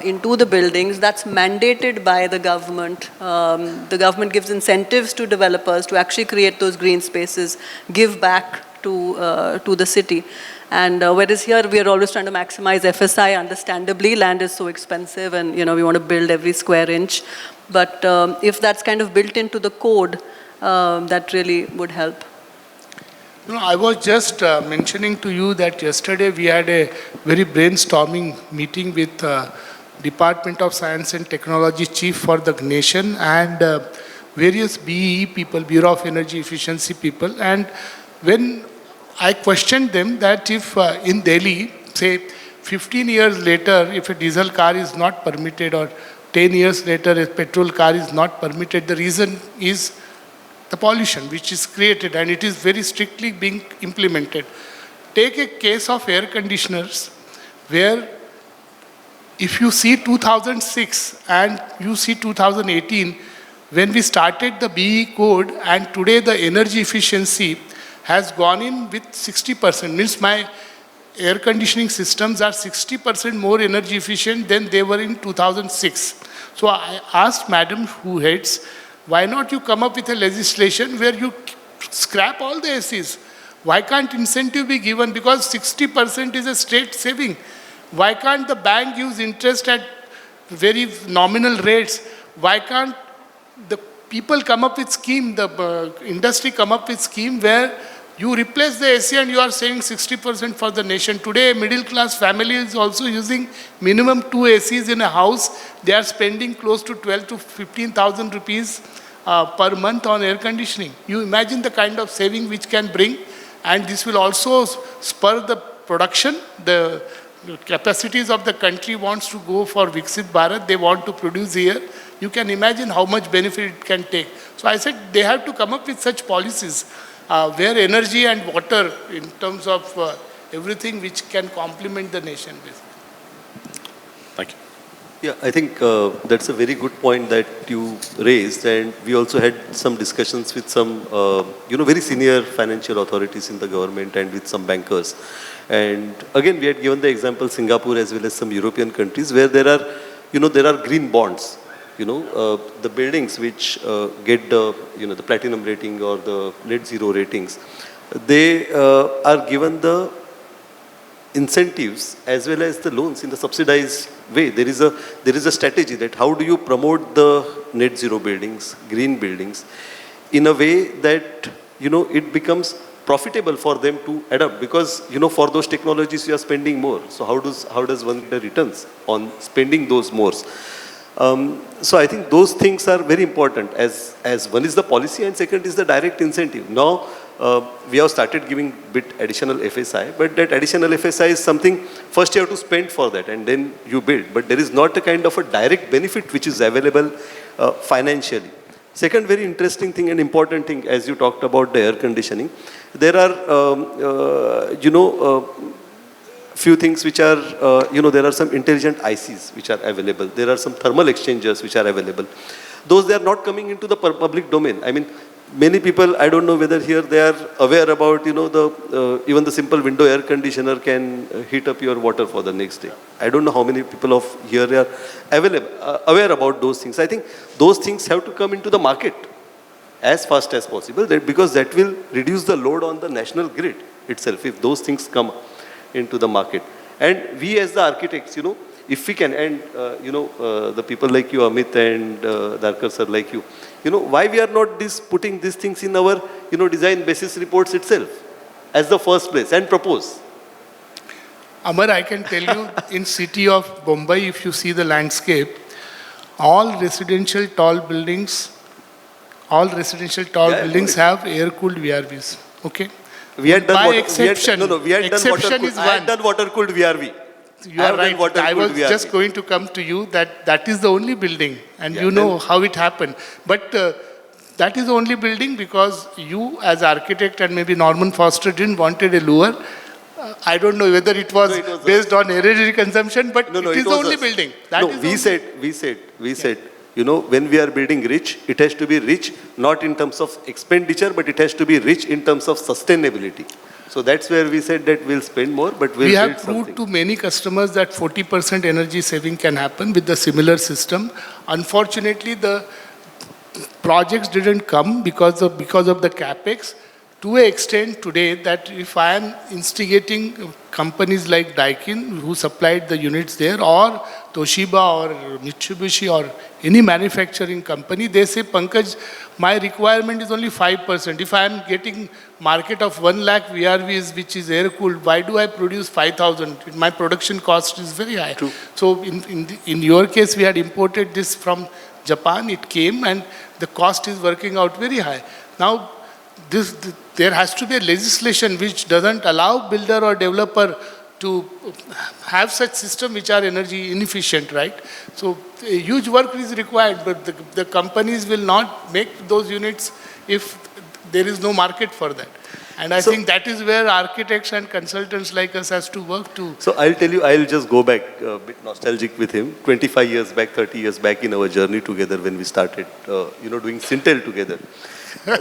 into the buildings. That's mandated by the government. The government gives incentives to developers to actually create those green spaces, give back to the city. And whereas here we are always trying to maximize FSI, understandably, land is so expensive and we want to build every square inch. But if that's kind of built into the code, that really would help. I was just mentioning to you that yesterday we had a very brainstorming meeting with Department of Science and Technology Chief for the nation and various BEE people, Bureau of Energy Efficiency people. And when I questioned them that if in Delhi, say 15 years later, if a diesel car is not permitted or 10 years later a petrol car is not permitted, the reason is the pollution which is created and it is very strictly being implemented. Take a case of air conditioners where if you see 2006 and you see 2018, when we started the BE code and today the energy efficiency has gone in with 60%, means my air conditioning systems are 60% more energy efficient than they were in 2006. So I asked Madam who heads, why not you come up with a legislation where you scrap all the ACs? Why can't incentive be given? Because 60% is a straight saving. Why can't the bank use interest at very nominal rates? Why can't the people come up with scheme, the industry come up with scheme where you replace the AC and you are saving 60% for the nation. Today, a middle class family is also using minimum 2 ACs in a house. They are spending close to 12 to 15,000 rupees per month on air conditioning. You imagine the kind of saving which can bring, and this will also spur the production. The capacities of the country wants to go for Viksit Bharat. They want to produce here. You can imagine how much benefit it can take. So I said they have to come up with such policies where energy and water in terms of everything which can complement the nation. Thank you. Yeah, I think that's a very good point that you raised, and we also had some discussions with some, very senior financial authorities in the government and with some bankers. And again, we had given the example Singapore as well as some European countries where there are green bonds. The buildings which get the platinum rating or the net zero ratings, they are given the incentives as well as the loans in the subsidized way. There is a strategy that how do you promote the net zero buildings, green buildings, in a way that it becomes profitable for them to adapt, because for those technologies you are spending more. So how does one get the returns on spending those more? So I think those things are very important, as one is the policy and second is the direct incentive. Now we have started giving bit additional FSI, but that additional FSI is something first you have to spend for that and then you build, but there is not a kind of a direct benefit which is available financially. Second very interesting thing and important thing, as you talked about the air conditioning, there are few things which are, there are some intelligent ICs which are available. There are some thermal exchangers which are available. Those, they are not coming into the public domain. I mean, many people, I don't know whether here they are aware about, even the simple window air conditioner can heat up your water for the next day. I don't know how many people of here are aware about those things. I think those things have to come into the market as fast as possible, because that will reduce the load on the national grid itself if those things come into the market. And we as the architects, if we can, and the people like you, Amit and Dharkar sir like you, why we are not putting these things in our design basis reports itself as the first place and propose. Amar, I can tell you, in city of Bombay, if you see the landscape, all residential tall buildings have air-cooled VRVs. Okay. We had done by exception. We had done water-cooled VRV. You are right. I was just going to come to you that is the only building, and how it happened. But that is the only building because you, as architect, and maybe Norman Foster didn't wanted a lower. I don't know whether it was based on hereditary consumption, but it is the only building. We said, when we are building rich, it has to be rich not in terms of expenditure, but it has to be rich in terms of sustainability. So that's where we said that we'll spend more, but we'll We have proved to many customers that 40% energy saving can happen with the similar system. Unfortunately, the projects didn't come because of the capex. to an extent today that if I am instigating companies like Daikin who supplied the units there, or Toshiba or Mitsubishi or any manufacturing company, they say, Pankaj, my requirement is only 5%. If I am getting market of 1 lakh VRVs, which is air cooled, why do I produce 5,000? My production cost is very high. True. So in your case, we had imported this from Japan, it came, and the cost is working out very high. Now, there has to be a legislation which doesn't allow builder or developer to have such systems which are energy inefficient, right? So a huge work is required, but the companies will not make those units if there is no market for that. And I think that is where architects and consultants like us has to work to. So I'll tell you, I'll just go back a bit nostalgic with him. 25 years back, 30 years back in our journey together when we started, doing Sintel together.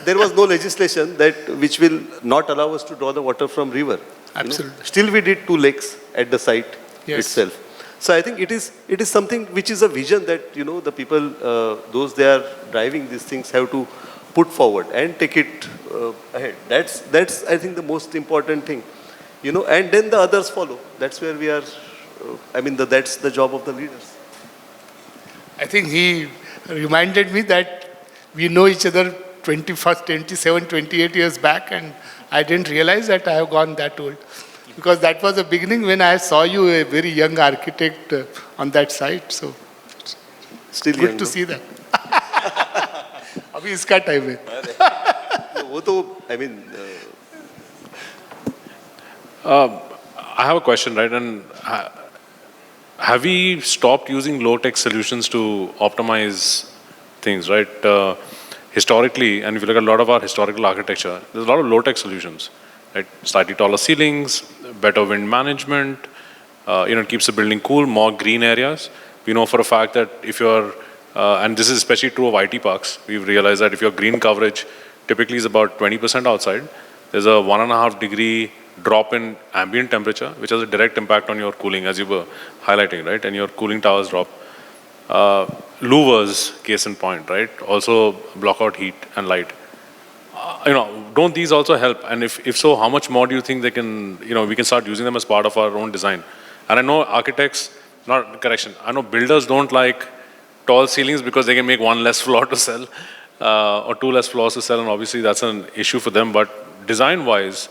There was no legislation which will not allow us to draw the water from river. Absolutely. Still we did 2 lakes at the site itself. So I think it is something which is a vision that, the people, those they are driving these things have to put forward and take it ahead. That's I think the most important thing, and then the others follow. That's where we are, that's the job of the leaders. I think he reminded me that we know each other 27, 28 years back, and I didn't realize that I have gone that old. Because that was the beginning when I saw you, a very young architect on that site. So, Still good young, to no? see that. अभी इसका time है. वो तो, I have a question, right? And have we stopped using low-tech solutions to optimize things, right? Historically, and if you look at a lot of our historical architecture, there's a lot of low-tech solutions, right? Slightly taller ceilings, better wind management, it keeps the building cool, more green areas. We know for a fact that if you're, and this is especially true of IT parks, we've realized that if your green coverage typically is about 20% outside, there's a 1.5 degree drop in ambient temperature, which has a direct impact on your cooling, as you were highlighting, right? And your cooling towers drop. Louvers, case in point, right? Also block out heat and light. Don't these also help? And if so, how much more do you think they can, we can start using them as part of our own design? And I know I know builders don't like tall ceilings because they can make 1 less floor to sell or 2 less floors to sell, and obviously that's an issue for them. But design-wise,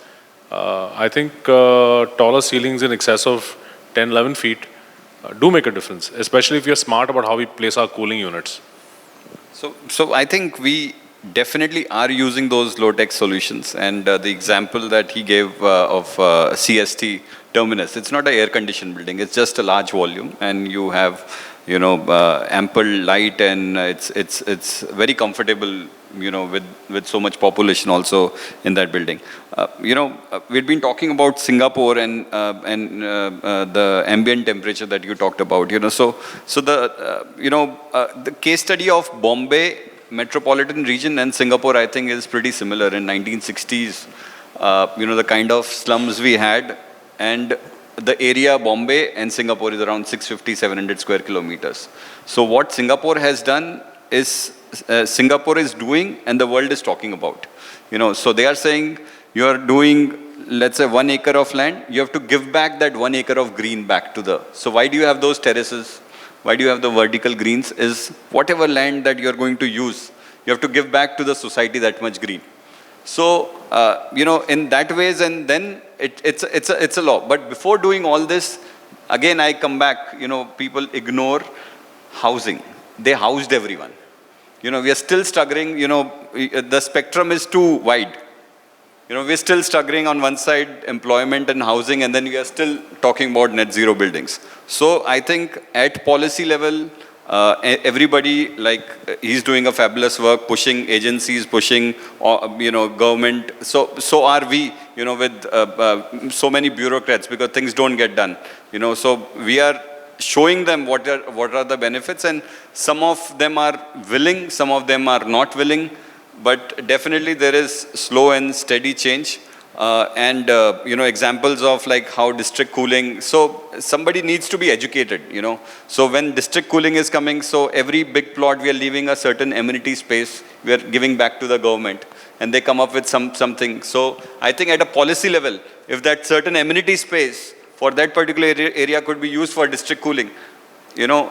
I think taller ceilings in excess of 10, 11 feet do make a difference, especially if you're smart about how we place our cooling units. So I think we definitely are using those low-tech solutions. And the example that he gave of CST terminus, it's not an air-conditioned building. It's just a large volume, and you have, ample light, and it's very comfortable, with so much population also in that building. We've been talking about Singapore and the ambient temperature that you talked about. So the case study of Bombay metropolitan region and Singapore, I think, is pretty similar. In 1960s, the kind of slums we had, and the area Bombay and Singapore is around 650, 700 square kilometers. So what Singapore has done is Singapore is doing, and the world is talking about. So they are saying, you are doing, let's say, 1 acre of land, you have to give back that 1 acre of green back to the. So why do you have those terraces? Why do you have the vertical greens? Is whatever land that you are going to use, you have to give back to the society that much green. So, in that ways, and then it's a law. But before doing all this, again, I come back, people ignore housing. They housed everyone. We are still struggling, the spectrum is too wide. We're still struggling on one side, employment and housing, and then we are still talking about net zero buildings. So I think at policy level, everybody, he's doing a fabulous work, pushing agencies, pushing, government. So are we, with so many bureaucrats, because things don't get done. So we are showing them what are the benefits, and some of them are willing, some of them are not willing, but definitely there is slow and steady change. examples of like how district cooling. So somebody needs to be educated, So when district cooling is coming, so every big plot we are leaving a certain amenity space we are giving back to the government, and they come up with something. So I think at a policy level, if that certain amenity space for that particular area could be used for district cooling, Yeah,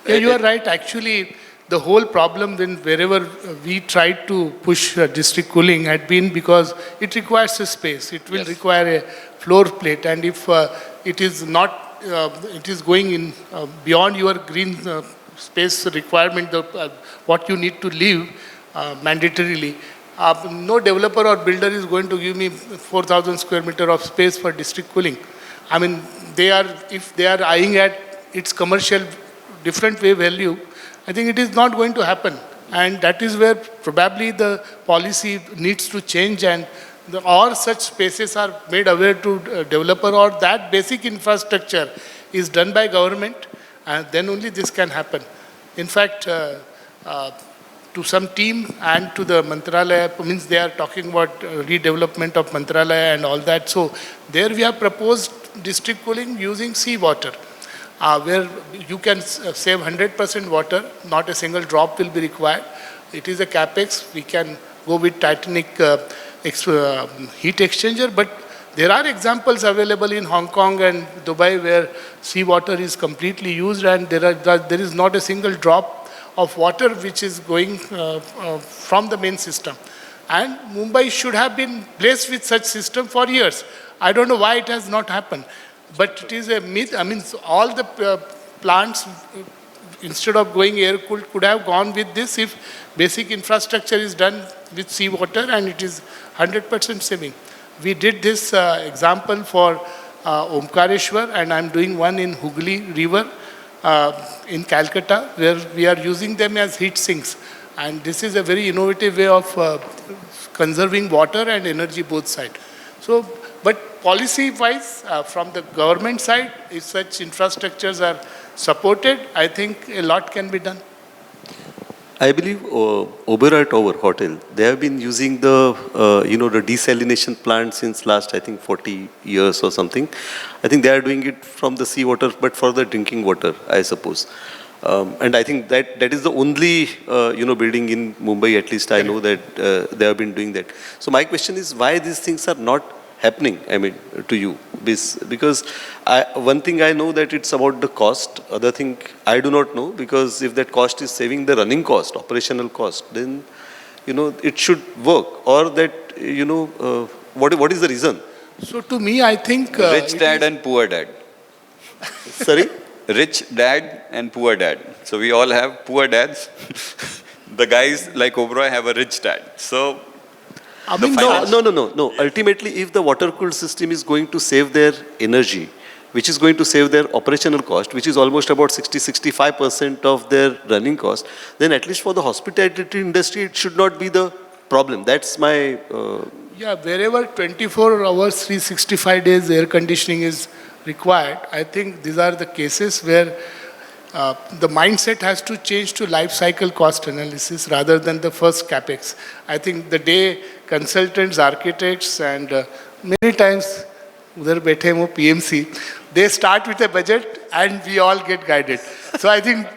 you are right. Actually, the whole problem when wherever we tried to push district cooling had been because it requires a space. It will require a floor plate, and if it is not, it is going in beyond your green space requirement, what you need to leave mandatorily. No developer or builder is going to give me 4,000 square meter of space for district cooling. I mean, if they are eyeing at its commercial different way value, I think it is not going to happen. And that is where probably the policy needs to change, and or such spaces are made aware to developer, or that basic infrastructure is done by government, and then only this can happen. In fact, to some team and to the Mantralaya, means they are talking about redevelopment of Mantralaya and all that. So there we have proposed district cooling using seawater. Where you can save 100% water, not a single drop will be required. It is a capex. We can go with Titanic heat exchanger, but there are examples available in Hong Kong and Dubai where seawater is completely used, and there is not a single drop of water which is going from the main system. And Mumbai should have been blessed with such system for years. I don't know why it has not happened. But it is a myth. I mean, all the plants, instead of going air-cooled, could have gone with this if basic infrastructure is done with seawater, and it is 100% saving. We did this example for Omkareshwar, and I'm doing one in Hooghly River in Calcutta, where we are using them as heat sinks. And this is a very innovative way of conserving water and energy both sides. So, but policy-wise, from the government side, if such infrastructures are supported, I think a lot can be done. I believe Oberoi Tower Hotel, they have been using the, the desalination plant since last, I think, 40 years or something. I think they are doing it from the seawater, but for the drinking water, I suppose. And I think that is the only, building in Mumbai, at least I know that they have been doing that. So my question is, why these things are not happening, I mean, to you? Because one thing I know that it's about the cost. Other thing I do not know, because if that cost is saving the running cost, operational cost, then, it should work. Or that, what is the reason? So to me, I think... rich dad and poor dad. Sorry? Rich dad and poor dad. So we all have poor dads. The guys like Oberoi have a rich dad. So... I mean, No. Ultimately, if the water-cooled system is going to save their energy, which is going to save their operational cost, which is almost about 60-65% of their running cost, then at least for the hospitality industry, it should not be the problem. That's my... Yeah, wherever 24 hours, 365 days air conditioning is required, I think these are the cases where the mindset has to change to life cycle cost analysis rather than the first capex. I think the day consultants, architects, and many times, udhar baithe ho PMC, they start with a budget and we all get guided. So I think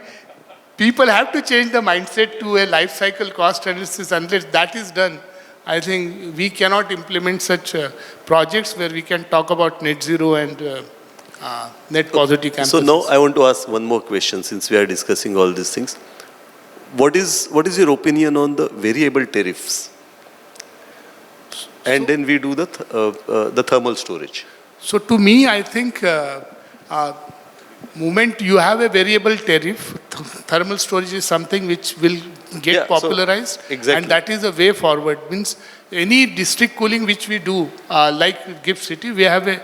people have to change the mindset to a life cycle cost analysis. Unless that is done, I think we cannot implement such projects where we can talk about net zero and net positive campuses. So now I want to ask one more question, since we are discussing all these things. What is your opinion on the variable tariffs? And then we do the thermal storage. So to me, I think moment you have a variable tariff, thermal storage is something which will get popularized. So, exactly. And that is a way forward. Means any district cooling which we do, like Gift City, we have a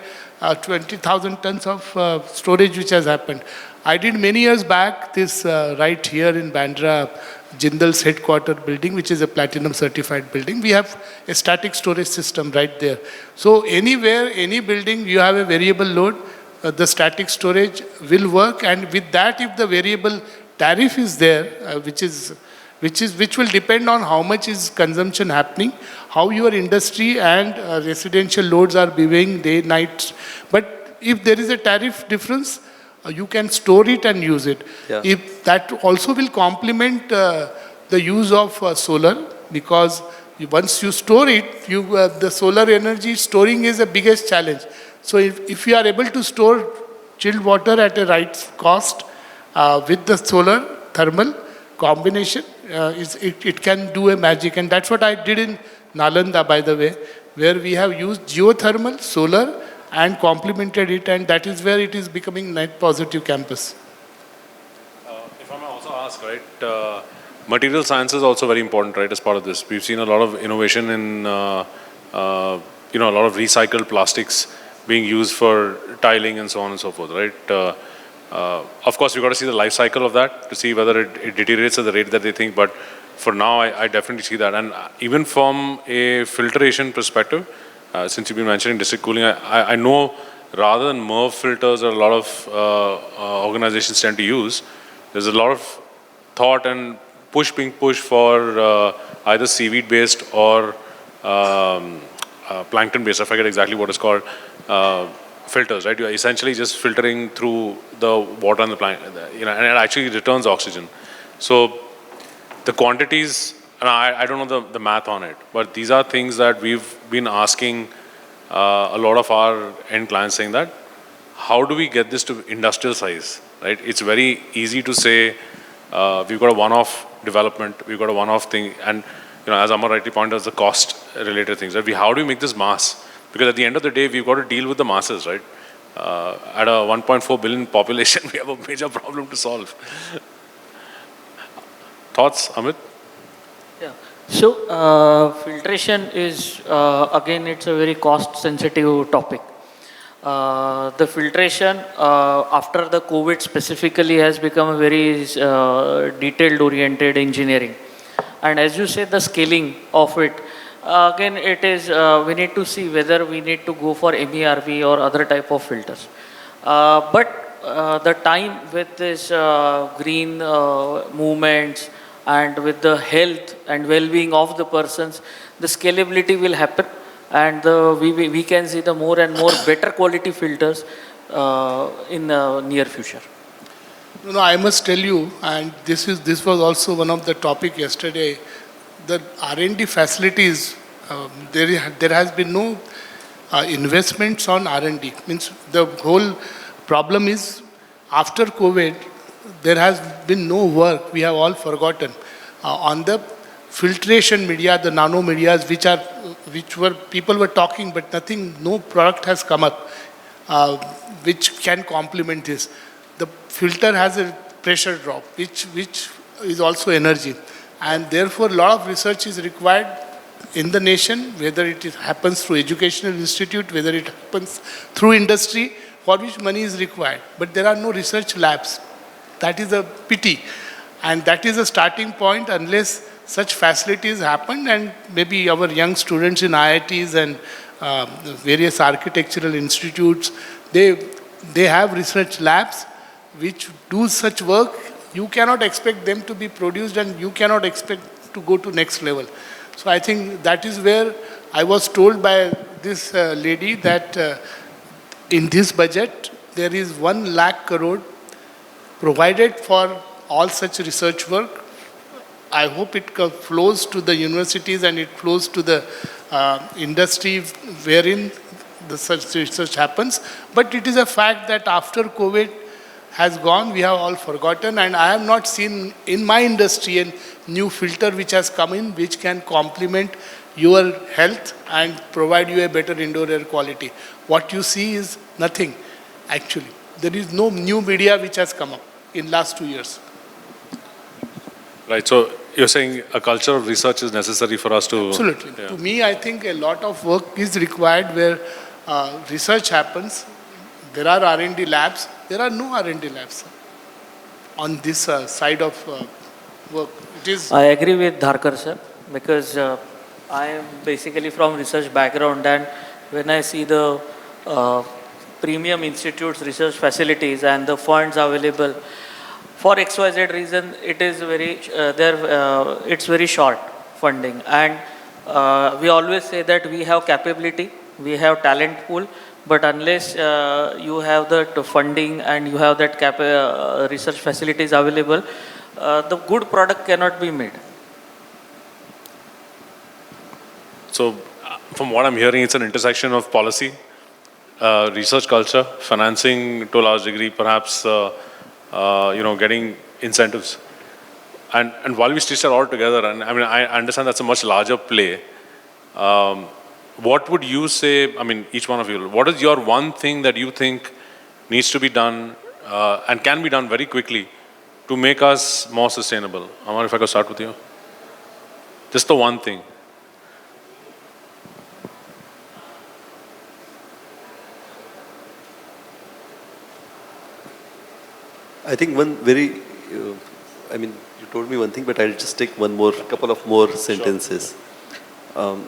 20,000 tons of storage which has happened. I did many years back this right here in Bandra, Jindal's headquarter building, which is a platinum certified building. We have a static storage system right there. So anywhere, any building, you have a variable load, the static storage will work. And with that, if the variable tariff is there, which is which will depend on how much is consumption happening, how your industry and residential loads are behaving day, night. But if there is a tariff difference, you can store it and use it. Yeah. If that also will complement the use of solar, because once you store it, the solar energy storing is the biggest challenge. So if you are able to store chilled water at a right cost with the solar thermal combination, it can do a magic. And that's what I did in Nalanda, by the way, where we have used geothermal, solar, and complemented it, and that is where it is becoming net positive campus. If I may also ask, right, material science is also very important, right, as part of this. We've seen a lot of innovation in, a lot of recycled plastics being used for tiling and so on and so forth, right? Of course, we've got to see the life cycle of that to see whether it deteriorates at the rate that they think, but for now, I definitely see that. And even from a filtration perspective, since you've been mentioning district cooling, I know rather than MERV filters that a lot of organizations tend to use, there's a lot of thought and being pushed for either seaweed-based or plankton-based, I forget exactly what it's called, filters, right? You're essentially just filtering through the water and the plankton, and it actually returns oxygen. So the quantities, and I don't know the math on it, but these are things that we've been asking a lot of our end clients, saying that, how do we get this to industrial size, right? It's very easy to say, we've got a one-off development, we've got a one-off thing, and as Amar rightly pointed out, the cost-related things, right? How do we make this mass? Because at the end of the day, we've got to deal with the masses, right? At a 1.4 billion population, we have a major problem to solve. Thoughts, Amit? Yeah. So filtration is, again, it's a very cost-sensitive topic. The filtration after the COVID specifically has become a very detailed-oriented engineering. And as you said, the scaling of it, again, it is, we need to see whether we need to go for MERV or other type of filters. But the time with this green movements and with the health and well-being of the persons, the scalability will happen, and we can see the more and more better quality filters in the near future. No, I must tell you, and this was also one of the topic yesterday, the R&D facilities, there has been no investments on R&D. Means the whole problem is, after COVID, there has been no work. We have all forgotten on the filtration media, the nano medias, which were people were talking, but nothing, no product has come up which can complement this. The filter has a pressure drop, which is also energy, and therefore a lot of research is required in the nation, whether it happens through educational institute, whether it happens through industry, for which money is required. But there are no research labs. That is a pity, and that is a starting point. Unless such facilities happen, and maybe our young students in IITs and various architectural institutes, they have research labs which do such work. You cannot expect them to be produced, and you cannot expect to go to next level. So I think that is where I was told by this lady that in this budget there is 1 lakh crore provided for all such research work. I hope it flows to the universities and it flows to the industry wherein the such research happens. But it is a fact that after COVID has gone, we have all forgotten, and I have not seen in my industry a new filter which has come in which can complement your health and provide you a better indoor air quality. What you see is nothing, actually. There is no new media which has come up in last 2 years. Right, so you're saying a culture of research is necessary for us to... Absolutely. Yeah. To me, I think a lot of work is required where research happens. There are R&D labs. There are no R&D labs on this side of work. It is. I agree with Dharkar sir, because I am basically from research background, and when I see the premium institutes research facilities and the funds available, for XYZ reason, it is very, it's very short funding. And we always say that we have capability, we have talent pool, but unless you have that funding and you have that research facilities available, the good product cannot be made. So, from what I'm hearing, it's an intersection of policy, research culture, financing to a large degree, perhaps, getting incentives. And while we stitch that all together, and I mean, I understand that's a much larger play. What would you say, I mean, each one of you, what is your one thing that you think needs to be done and can be done very quickly to make us more sustainable? Amar, if I could start with you. Just the one thing. I think one very, you told me one thing, but I'll just take couple of more sentences. Sure.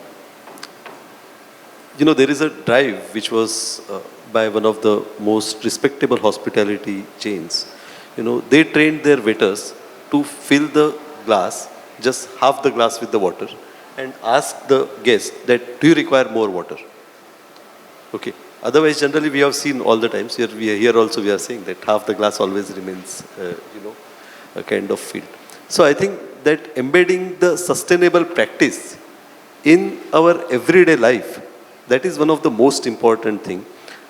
There is a drive which was by one of the most respectable hospitality chains. They trained their waiters to fill the glass, just half the glass with the water, and ask the guest that, do you require more water? Okay. Otherwise, generally, we have seen all the times, here also we are saying that half the glass always remains, a kind of filled. So I think that embedding the sustainable practice in our everyday life, that is one of the most important thing.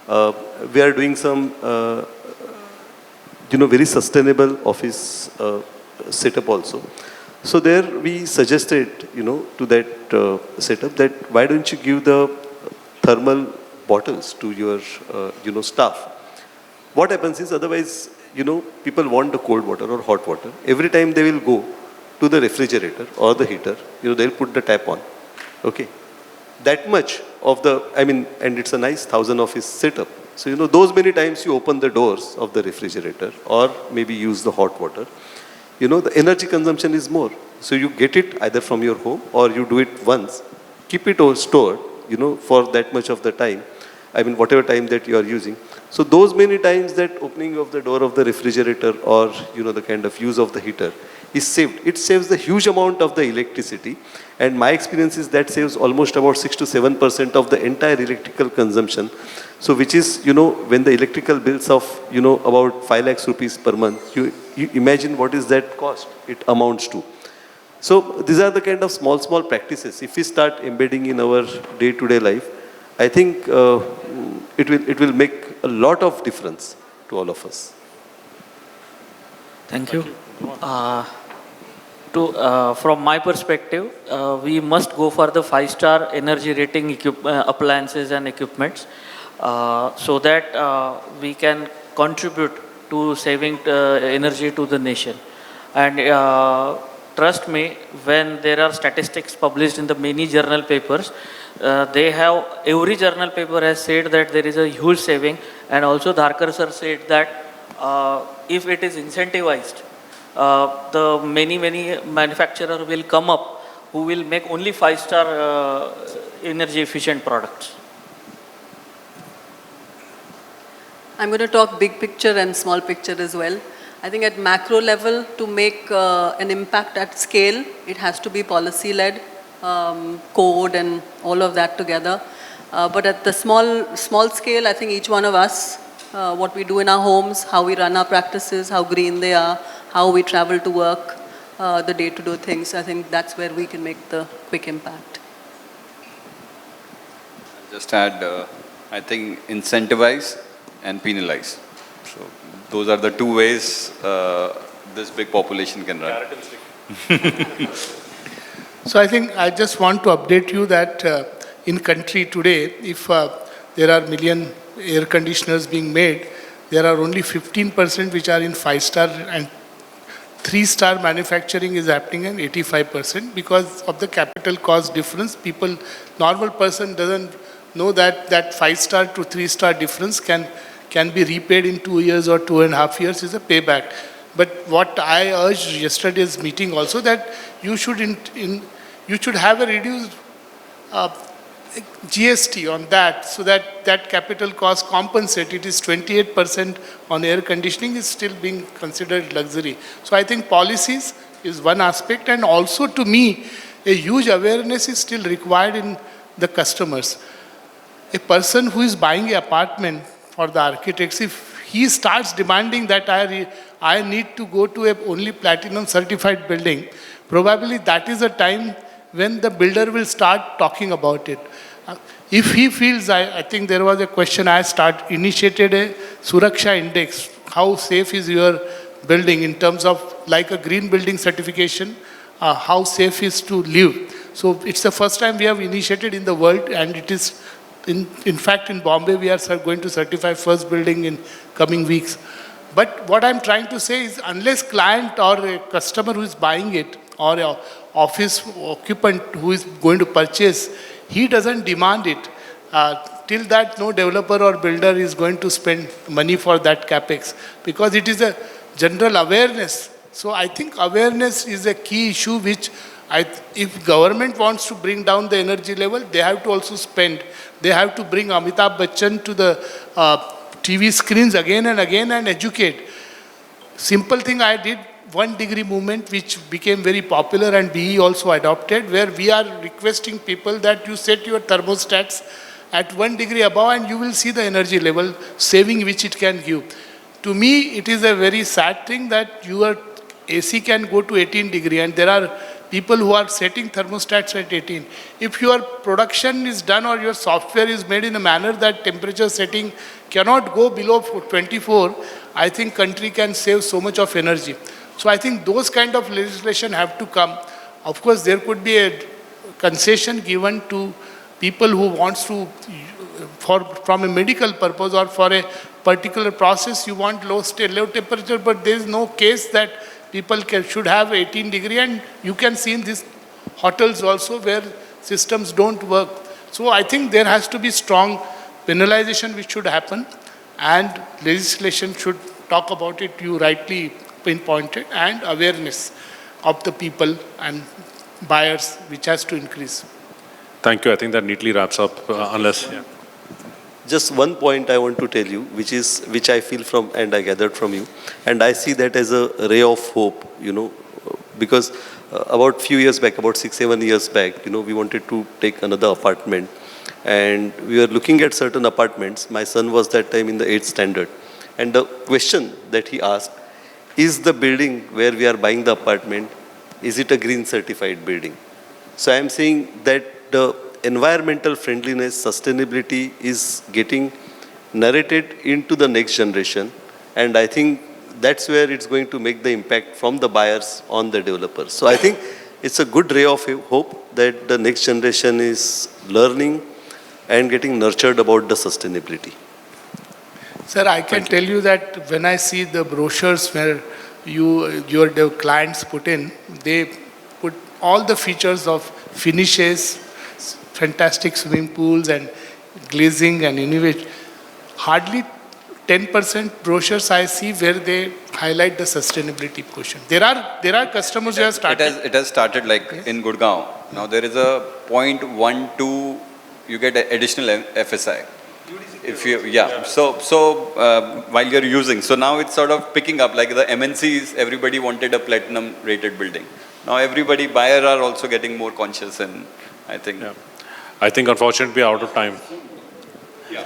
We are doing some, very sustainable office setup also. So there we suggested, to that setup that why don't you give the thermal bottles to your, staff. What happens is otherwise, people want the cold water or hot water. Every time they will go to the refrigerator or the heater, they'll put the tap on. Okay. That much of and it's a nice 1,000 office setup. So, those many times you open the doors of the refrigerator or maybe use the hot water, the energy consumption is more. So you get it either from your home or you do it once, keep it all stored, for that much of the time. Whatever time that you are using. So those many times that opening of the door of the refrigerator or, the kind of use of the heater is saved. It saves the huge amount of the electricity. And my experience is that saves almost about 6 to 7% of the entire electrical consumption. So which is, when the electrical bills of, about 5 lakhs rupees per month, you imagine what is that cost it amounts to. So these are the kind of small practices. If we start embedding in our day-to-day life, I think it will make a lot of difference to all of us. Thank you. From my perspective, we must go for the 5-star energy rating appliances and equipments so that we can contribute to saving energy to the nation. And trust me, when there are statistics published in the many journal papers, every journal paper has said that there is a huge saving, and also Dharkar sir said that if it is incentivized, the many manufacturers will come up who will make only 5-star energy efficient products. I'm going to talk big picture and small picture as well. I think at macro level, to make an impact at scale, it has to be policy-led, code and all of that together. But at the small scale, I think each one of us, what we do in our homes, how we run our practices, how green they are, how we travel to work, the day-to-day things, I think that's where we can make the quick impact. Just add, I think, incentivize and penalize. So those are the two ways this big population can run. So I think I just want to update you that in country today, if there are million air conditioners being made, there are only 15% which are in 5-star, and 3-star manufacturing is happening in 85% because of the capital cost difference. Normal person doesn't know that 5-star to 3-star difference can be repaid in 2 years or 2.5 years is a payback. But what I urged yesterday's meeting also, that you should have a reduced GST on that, so that that capital cost compensate. It is 28% on air conditioning is still being considered luxury. So I think policies is one aspect, and also to me, a huge awareness is still required in the customers. A person who is buying an apartment for the architects, if he starts demanding that I need to go to a only platinum certified building, probably that is a time when the builder will start talking about it. If he feels, I think there was a question I initiated a Suraksha Index. How safe is your building in terms of like a green building certification, how safe is to live. So it's the first time we have initiated in the world, and it is, in fact, in Bombay, we are going to certify first building in coming weeks. But what I'm trying to say is, unless client or a customer who is buying it, or an office occupant who is going to purchase, he doesn't demand it. Till that, no developer or builder is going to spend money for that capex, because it is a general awareness. So I think awareness is a key issue which, if government wants to bring down the energy level, they have to also spend. They have to bring Amitabh Bachchan to the TV screens again and again and educate. Simple thing I did, 1 degree movement, which became very popular and BE also adopted, where we are requesting people that you set your thermostats at 1 degree above and you will see the energy level saving which it can give. To me, it is a very sad thing that your AC can go to 18 degree, and there are people who are setting thermostats at 18. If your production is done or your software is made in a manner that temperature setting cannot go below 24, I think country can save so much of energy. So I think those kind of legislation have to come. Of course, there could be a concession given to people who wants to, from a medical purpose or for a particular process, you want low temperature, but there is no case that people should have 18 degree, and you can see in these hotels also where systems don't work. So I think there has to be strong penalization which should happen, and legislation should talk about it, you rightly pinpointed, and awareness of the people and buyers which has to increase. Thank you. I think that neatly wraps up, unless... Yeah. Just one point I want to tell you, which I feel from and I gathered from you, and I see that as a ray of hope, because about few years back, about 6-7 years back, we wanted to take another apartment, and we were looking at certain apartments. My son was that time in the 8th standard, and the question that he asked, is the building where we are buying the apartment, is it a green certified building? So I am saying that the environmental friendliness, sustainability is getting narrated into the next generation, and I think that's where it's going to make the impact from the buyers on the developers. So I think it's a good ray of hope that the next generation is learning and getting nurtured about the sustainability. Sir, I can tell you that when I see the brochures where your clients put in, they put all the features of finishes, fantastic swimming pools and glazing and innovation. Hardly 10% brochures I see where they highlight the sustainability portion. There are customers who have started. It has started like in Gurgaon. Now there is a 0.12, you get additional FSI. If you, so while you're using, so now it's sort of picking up, like the MNCs, everybody wanted a platinum rated building. Now everybody, buyer are also getting more conscious, and I think. Yeah. I think unfortunately we are out of time. Yeah.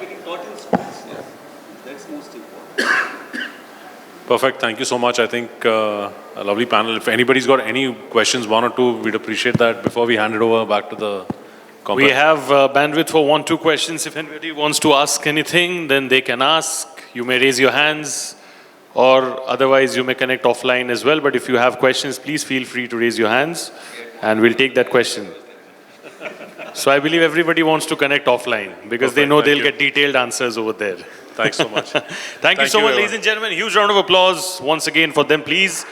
That's most important. Perfect. Thank you so much. I think a lovely panel. If anybody's got any questions, one or two, we'd appreciate that before we hand it over back to the company. We have bandwidth for 1-2 questions. If anybody wants to ask anything, then they can ask. You may raise your hands, or otherwise you may connect offline as well. But if you have questions, please feel free to raise your hands, and we'll take that question. So I believe everybody wants to connect offline because they know they'll get detailed answers over there. Thanks so much. Thank you so much, ladies and gentlemen. Huge round of applause once again for them, please.